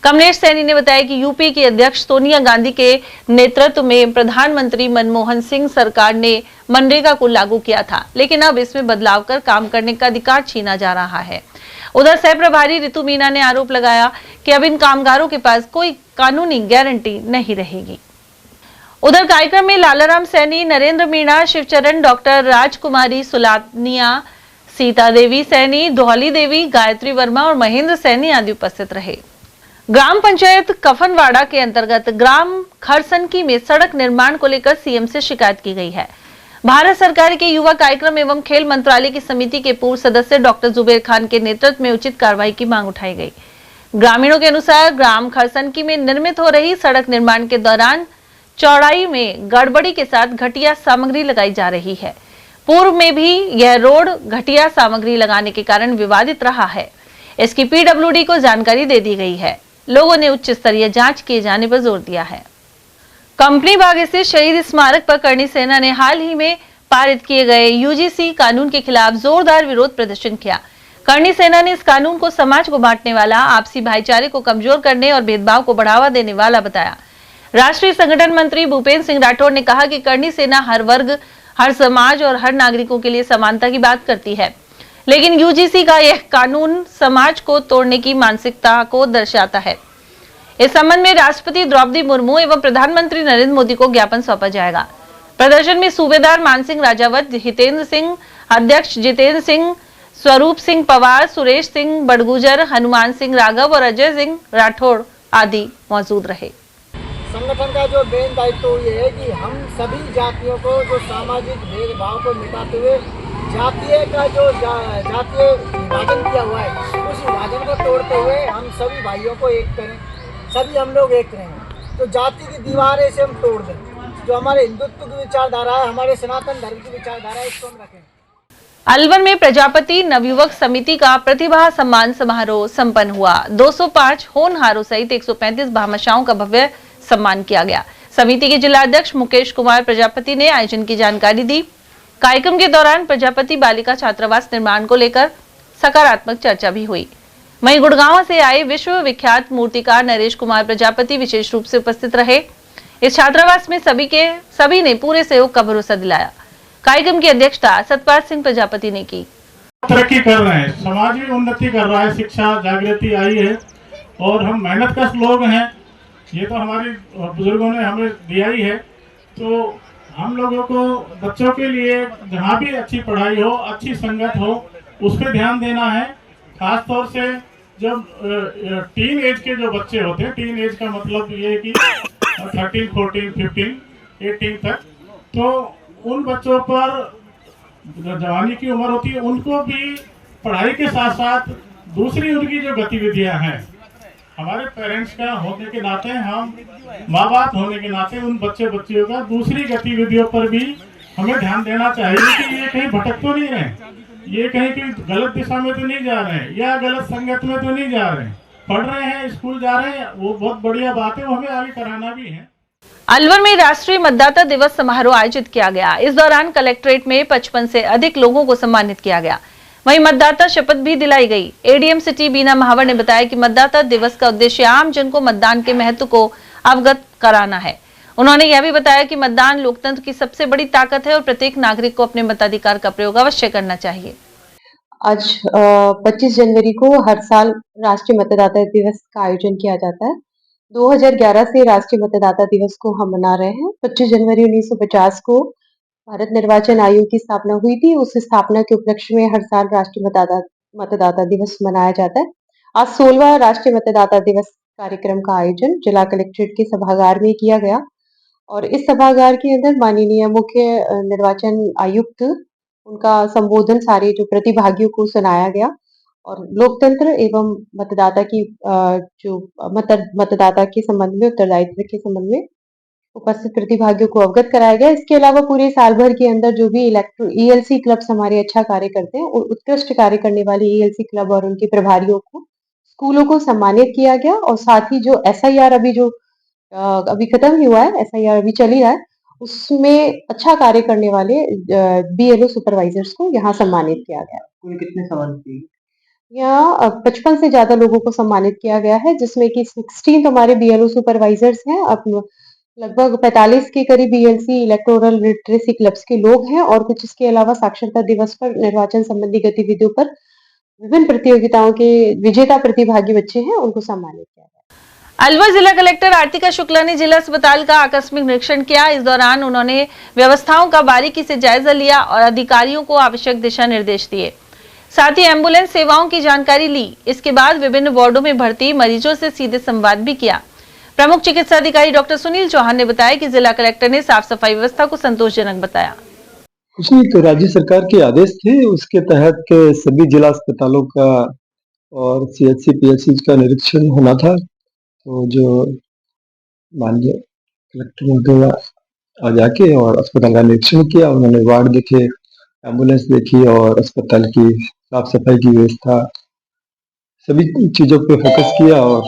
कमलेश सैनी ने बताया कि यूपी की अध्यक्ष सोनिया गांधी के नेतृत्व में प्रधानमंत्री मनमोहन सिंह सरकार ने मनरेगा को लागू किया था, लेकिन अब इसमें बदलाव कर काम करने का अधिकार छीना जा रहा है। उधर सह प्रभारी ऋतु मीना ने आरोप लगाया कि अब इन कामगारों के पास कोई कानूनी गारंटी नहीं रहेगी। उधर कार्यक्रम में लालाराम सैनी, नरेंद्र मीणा, शिवचरण, डॉक्टर राजकुमारी सुलानिया, सीता देवी सैनी, धौली देवी, गायत्री वर्मा और महेंद्र सैनी आदि उपस्थित रहे। ग्राम पंचायत कफनवाड़ा के अंतर्गत ग्राम खरसनकी में सड़क निर्माण को लेकर सीएम से शिकायत की गई है। भारत सरकार के युवा कार्यक्रम एवं खेल मंत्रालय की समिति के पूर्व सदस्य डॉक्टर जुबेर खान के नेतृत्व में उचित कार्रवाई की मांग उठाई गई। ग्रामीणों के अनुसार ग्राम खरसनकी में निर्मित हो रही सड़क निर्माण के दौरान चौड़ाई में गड़बड़ी के साथ घटिया सामग्री लगाई जा रही है। पूर्व में भी यह रोड घटिया सामग्री लगाने के कारण विवादित रहा है। इसकी पीडब्ल्यूडी को जानकारी दे दी गई है। लोगों ने उच्च स्तरीय जांच किए जाने पर जोर दिया है। कंपनी बाग स्थित शहीद स्मारक पर करणी सेना ने हाल ही में पारित किए गए यूजीसी कानून के खिलाफ जोरदार विरोध प्रदर्शन किया। करणी सेना ने इस कानून को समाज को बांटने वाला, आपसी भाईचारे को कमजोर करने और भेदभाव को बढ़ावा देने वाला बताया। राष्ट्रीय संगठन मंत्री भूपेंद्र सिंह राठौड़ ने कहा कि करनी सेना हर वर्ग, हर समाज और हर नागरिकों के लिए समानता की बात करती है, लेकिन यूजीसी का यह कानून समाज को तोड़ने की मानसिकता को दर्शाता है। इस संबंध में राष्ट्रपति द्रौपदी मुर्मू एवं प्रधानमंत्री नरेंद्र मोदी को ज्ञापन सौंपा जाएगा। प्रदर्शन में सूबेदार मानसिंह राजावत, हितेंद्र सिंह, अध्यक्ष जितेंद्र सिंह, स्वरूप सिंह पवार, सुरेश सिंह बड़गुजर, हनुमान सिंह राघव और अजय सिंह राठौड़ आदि मौजूद रहे। संगठन का जो मेन दायित्व ये है कि हम सभी जातियों को जो सामाजिक भेदभाव को मिटाते हुए जातीय का जो जातीय विभाजन किया हुआ है उस विभाजन को तोड़ते हुए हम सभी भाइयों को एक करें, सभी हम लोग एक रहें। तो जाति की दीवार है इसे हम तोड़ दें। जो हमारे हिंदुत्व की विचारधारा है, हमारे सनातन धर्म की विचारधारा है, इसको हम रखें। अलवर में प्रजापति नवयुवक समिति का प्रतिभा सम्मान समारोह संपन्न हुआ। 205 होनहारों सहित 135 भामाशाहों का भव्य सम्मान किया गया। समिति के जिला अध्यक्ष मुकेश कुमार प्रजापति ने आयोजन की जानकारी दी। कार्यक्रम के दौरान प्रजापति बालिका छात्रावास निर्माण को लेकर सकारात्मक चर्चा भी हुई। वहीं गुड़गांव से आए विश्व विख्यात मूर्तिकार नरेश कुमार प्रजापति विशेष रूप से उपस्थित रहे। इस छात्रावास में सभी ने पूरे सहयोग का भरोसा दिलाया। कार्यक्रम की अध्यक्षता सतपाल सिंह प्रजापति ने की। तरक्की कर रहे हैं, समाज भी उन्नति कर रहा है, शिक्षा जागृति आई है और हम मेहनत कश लोग हैं, ये तो हमारे बुजुर्गों ने हमें दिया ही है। तो हम लोगों को बच्चों के लिए जहाँ भी अच्छी पढ़ाई हो, अच्छी संगत हो, उस पर ध्यान देना है। खास तौर से जब टीन एज के जो बच्चे होते हैं, टीन एज का मतलब ये है कि 13, 14, 15, 18 तक, तो उन बच्चों पर जवानी की उम्र होती है, उनको भी पढ़ाई के साथ साथ दूसरी उनकी जो गतिविधियां हैं, हमारे पेरेंट्स का होने के नाते, हम माँ बाप होने के नाते उन बच्चियों का दूसरी गतिविधियों पर भी हमें ध्यान देना चाहिए कि ये कहीं भटक तो नहीं रहे, ये कहीं की गलत दिशा में तो नहीं जा रहे हैं या गलत संगत में तो नहीं जा रहे हैं, पढ़ रहे हैं, स्कूल जा रहे हैं, वो बहुत बढ़िया बात है, वो हमें आगे कराना भी है। अलवर में राष्ट्रीय मतदाता दिवस समारोह आयोजित किया गया। इस दौरान कलेक्ट्रेट में 55 से अधिक लोगों को सम्मानित किया गया। वहीं मतदाता शपथ भी दिलाई गई। एडीएम सिटी बीना महावर ने बताया कि मतदाता दिवस का उद्देश्य आम जन को मतदान के महत्व को अवगत कराना है। उन्होंने यह भी बताया कि मतदान लोकतंत्र की सबसे बड़ी ताकत है और प्रत्येक नागरिक को अपने मताधिकार का प्रयोग अवश्य करना चाहिए। आज 25 जनवरी को हर साल राष्ट्रीय मतदाता दिवस का आयोजन किया जाता है। 2011 से राष्ट्रीय मतदाता दिवस को हम मना रहे हैं। 25 जनवरी 1950 को भारत निर्वाचन आयोग की स्थापना हुई थी। उस स्थापना के उपलक्ष्य में हर साल राष्ट्रीय मतदाता दिवस मनाया जाता है। आज 16वां राष्ट्रीय मतदाता दिवस कार्यक्रम का आयोजन जिला कलेक्ट्रेट के सभागार में किया गया और इस सभागार के अंदर माननीय मुख्य निर्वाचन आयुक्त उनका संबोधन सारे जो प्रतिभागियों को सुनाया गया और लोकतंत्र एवं मतदाता की जो मतदाता के संबंध में, उत्तरदायित्व के संबंध में उपस्थित प्रतिभागियों को अवगत कराया गया। इसके अलावा पूरे साल भर के अंदर जो भी ईएलसी क्लब्स हमारे अच्छा कार्य करते हैं, उत्कृष्ट कार्य करने वाले ईएलसी क्लब और उनके प्रभारियों को, स्कूलों को सम्मानित किया गया और साथ ही जो एसआईआर अभी खत्म ही हुआ है, एसआईआर अभी चल ही रहा है, उसमें अच्छा कार्य करने वाले बीएलओ सुपरवाइजर्स को यहाँ सम्मानित किया गया। कुल कितने सम्मानित किए? यहाँ 55 से ज्यादा लोगों को सम्मानित किया गया है, जिसमें कि 16 हमारे बीएलओ सुपरवाइजर्स हैं। अब लगभग 45 के करीब बीएलसी इलेक्टोरल लिटरेसी क्लब्स के लोग हैं और कुछ इसके अलावा साक्षरता दिवस पर निर्वाचन संबंधी गतिविधियों पर विभिन्न प्रतियोगिताओं के विजेता प्रतिभागी बच्चे हैं, उनको सम्मानित किया गया। अलवर जिला कलेक्टर आरतिका शुक्ला ने जिला अस्पताल का आकस्मिक निरीक्षण किया। इस दौरान उन्होंने व्यवस्थाओं का बारीकी से जायजा लिया और अधिकारियों को आवश्यक दिशा निर्देश दिए। साथ ही एम्बुलेंस सेवाओं की जानकारी ली। इसके बाद विभिन्न वार्डों में भर्ती मरीजों से सीधे संवाद भी किया। प्रमुख चिकित्सा अधिकारी डॉक्टर सुनील चौहान ने बताया कि जिला कलेक्टर ने साफ सफाई व्यवस्था को संतोषजनक बताया। कुछ नहीं, तो राज्य सरकार के आदेश थे, उसके तहत के सभी जिला अस्पतालों का और सीएचसी पीएचसी का निरीक्षण होना था। तो जो माननीय कलेक्टर महोदय आ जाके और अस्पताल का निरीक्षण किया, उन्होंने वार्ड देखे, एम्बुलेंस देखी और अस्पताल की साफ सफाई की व्यवस्था, सभी चीजों पे फोकस किया और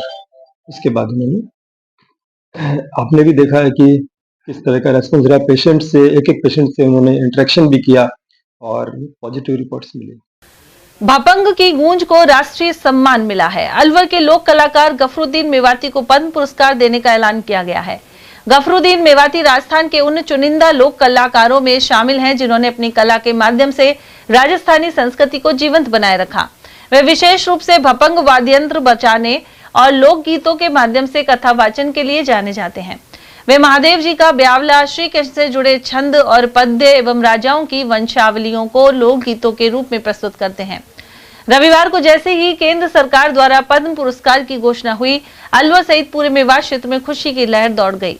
उसके बाद उन्होंने, आपने भी देखा है कि किस तरह का रेस्पॉन्स रहा पेशेंट से, एक एक पेशेंट से उन्होंने इंटरेक्शन भी किया और पॉजिटिव रिपोर्ट्स मिले। भापंग की गूंज को राष्ट्रीय सम्मान मिला है। अलवर के लोक कलाकार गफरुद्दीन मेवाती को पद्म पुरस्कार देने का ऐलान किया गया है। गफरुद्दीन मेवाती राजस्थान के उन चुनिंदा लोक कलाकारों में शामिल हैं जिन्होंने अपनी कला के माध्यम से राजस्थानी संस्कृति को जीवंत बनाए रखा। वे विशेष रूप से भपंग वाद्य यंत्र बजाने और लोकगीतों के माध्यम से कथा वाचन के लिए जाने जाते हैं। वे महादेव जी का ब्यावला, श्री कृष्ण से जुड़े छंद और पद्य एवं राजाओं की वंशावलियों को लोकगीतों के रूप में प्रस्तुत करते हैं। रविवार को जैसे ही केंद्र सरकार द्वारा पद्म पुरस्कार की घोषणा हुई, अलवर सहित पूरे मेवात क्षेत्र में खुशी की लहर दौड़ गई।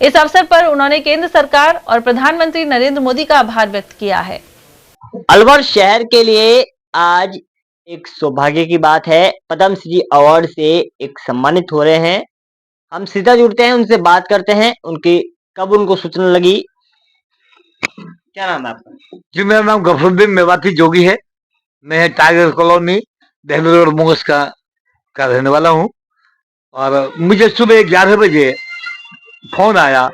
इस अवसर पर उन्होंने केंद्र सरकार और प्रधानमंत्री नरेंद्र मोदी का आभार व्यक्त किया है। अलवर शहर के लिए आज एक सौभाग्य की बात है, पद्मश्री अवार्ड से एक सम्मानित हो रहे हैं। हम सीधा जुड़ते हैं, उनसे बात करते हैं, उनकी कब उनको सूचना लगी। क्या नाम है आपका? जी, मेरा नाम गफरुद्दीन मेवाती जोगी है। मैं टाइगर कॉलोनी देहली रोड मोगस का रहने वाला हूँ। और मुझे सुबह 11 बजे फोन आया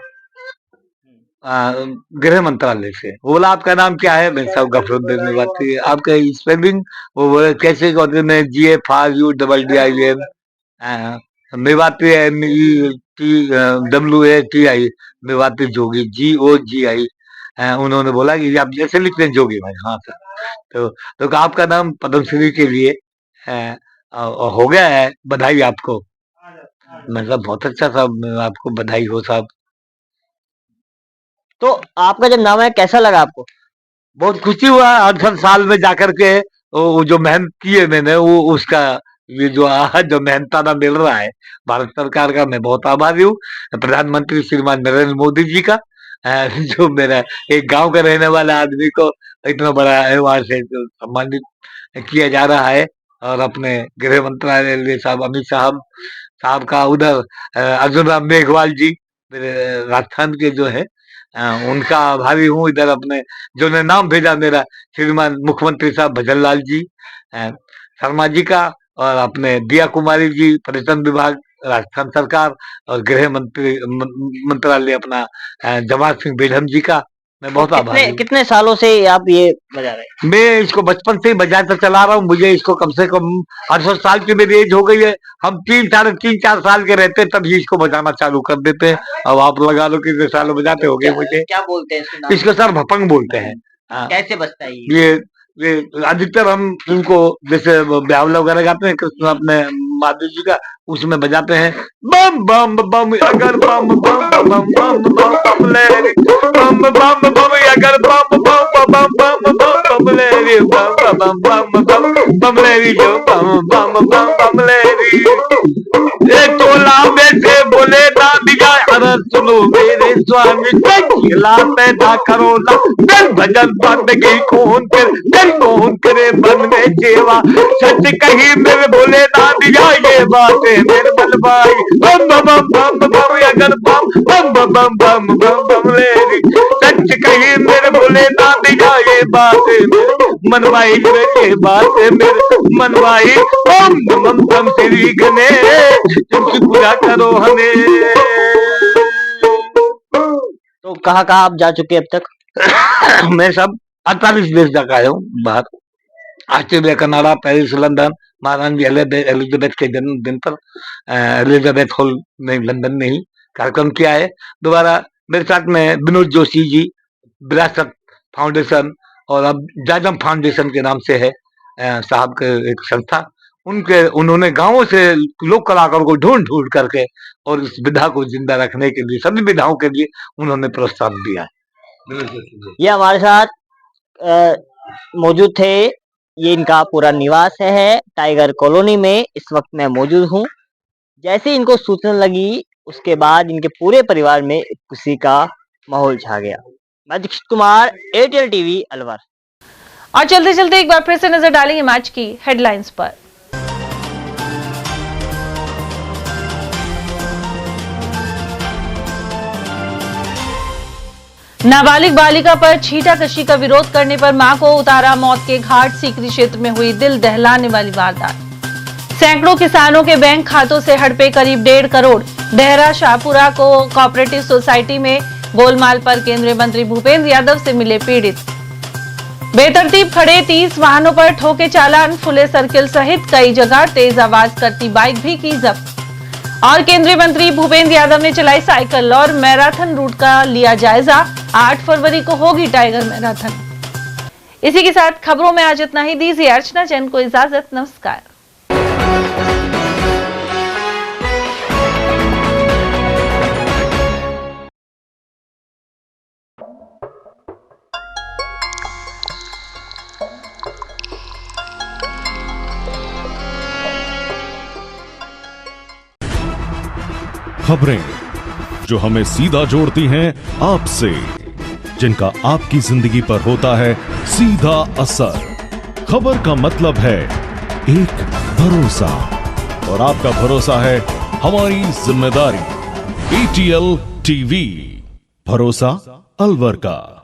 गृह मंत्रालय से। वो बोला आपका नाम क्या है? मैं सब गफरुद्दीन मेवाती। आपका स्पेलिंग? वो बोले कैसे? मैं GFRUDDIN मेवाती MEWATI मेवाती जोगी GOGI। उन्होंने बोला कि आप जैसे लिखते हैं जोगी भाई। हाँ सर। तो आपका नाम पद्मश्री के लिए हो गया है, बधाई आपको। मतलब बहुत अच्छा साहब, आपको बधाई हो साहब। तो आपका जब नाम है कैसा लगा आपको? बहुत खुशी हुआ। 8 साल में जाकर के वो जो मेहनत की है मैंने, वो उसका ये जो मेहनताना मिल रहा है भारत सरकार का, मैं बहुत आभारी हूँ। प्रधानमंत्री श्रीमान नरेंद्र मोदी जी का, जो मेरा एक गांव का रहने वाला आदमी को इतना बड़ा अवार्ड से सम्मानित किया जा रहा है। और अपने गृह मंत्रालय साहब अमित साहब का, उधर अर्जुन राम मेघवाल जी मेरे राजस्थान के जो है, उनका आभारी हूँ। इधर अपने जो ने नाम भेजा मेरा श्रीमान मुख्यमंत्री साहब भजन लाल जी शर्मा जी का, और अपने दिया कुमारी जी पर्यटन विभाग राजस्थान सरकार, और गृह मंत्रालय अपना जवाहर सिंह बेढम जी का मैं बहुत आभारी हूँ। कितने सालों से आप ये बजा रहे हैं? मैं इसको बचपन से ही बजाता चला रहा हूँ। मुझे इसको कम से कम 68 साल की मेरी एज हो गई है। हम 3-4 साल के रहते तभी इसको बजाना चालू कर देते हैं। अब आप लगा लो कितने साल बजाते हो गए मुझे। क्या बोलते हैं इसको? सर भपंग बोलते हैं। कैसे बजता है ये अधिकतर हम इनको जैसे ब्यावला वगैरह गाते हैं कृष्ण अपने माधव जी का, उसमें बजाते हैं बम बम बम अगर बम बम बम बम बम बम ले बम बम बम अगर बम बम बम बम बम ले बम बम बम बम बम ले जो बम बम बम बम ले एक तोला में से बोले ना दिया अरे सुनो मेरे स्वामी ला पैदा करो ना दिल भजन बंदगी कौन करे मन में सेवा सच कही मेरे बोले ना दिया ये बात है मेरे बल भाई बम बम बम बम अगर बम बम बम बम बम बम ले सच कही मेरे बोले ना दिया ये बात है मेरे मनवाई ये बात है मेरे मनवाई ओम नमः बम श्री गणेश तुमसे पूरा करो हमें। तो कहाँ आप जा चुके अब तक? मैं सब 48 देश तक आया हूँ बाहर। ऑस्ट्रेलिया, कनाडा, पेरिस, लंदन, महारानी एलिजाबेथ के जन्मदिन पर एलिजाबेथ हॉल में लंदन में ही कार्यक्रम किया है। दोबारा मेरे साथ में विनोद जोशी जी, विरासत फाउंडेशन और अब जाजम फाउंडेशन के नाम से है साहब के एक संस्था, उन्होंने गांवों से लोक कलाकारों को ढूंढ करके और इस विधा को जिंदा रखने के लिए सभी विधाओं के लिए उन्होंने प्रोत्साहन दिया है। ये हमारे साथ मौजूद थे। ये इनका पूरा निवास है टाइगर कॉलोनी में। इस वक्त मैं मौजूद हूँ। जैसे इनको सूचना लगी उसके बाद इनके पूरे परिवार में खुशी का माहौल छा गया। मैं दीक्षित कुमार, एयरटेल टीवी अलवर। और चलते चलते एक बार फिर से नजर डालेंगे मैच की हेडलाइंस पर। नाबालिग बालिका पर छीटाकशी का विरोध करने पर मां को उतारा मौत के घाट। सीकरी क्षेत्र में हुई दिल दहलाने वाली वारदात। सैकड़ों किसानों के बैंक खातों से हड़पे करीब 1.5 करोड़। डेहरा शाहपुरा को कोऑपरेटिव सोसाइटी में गोलमाल पर केंद्रीय मंत्री भूपेंद्र यादव से मिले पीड़ित। बेतरतीब खड़े 30 वाहनों पर ठोके चालान। फुले सर्किल सहित कई जगह तेज आवाज करती बाइक भी की जब्त। और केंद्रीय मंत्री भूपेंद्र यादव ने चलाई साइकिल और मैराथन रूट का लिया जायजा। 8 फरवरी को होगी टाइगर मैराथन। इसी के साथ खबरों में आज इतना ही। दीजिए अर्चना जैन को इजाजत। नमस्कार। खबरें जो हमें सीधा जोड़ती हैं आपसे, जिनका आपकी जिंदगी पर होता है सीधा असर। खबर का मतलब है एक भरोसा, और आपका भरोसा है हमारी जिम्मेदारी। ATL TV, भरोसा अलवर का।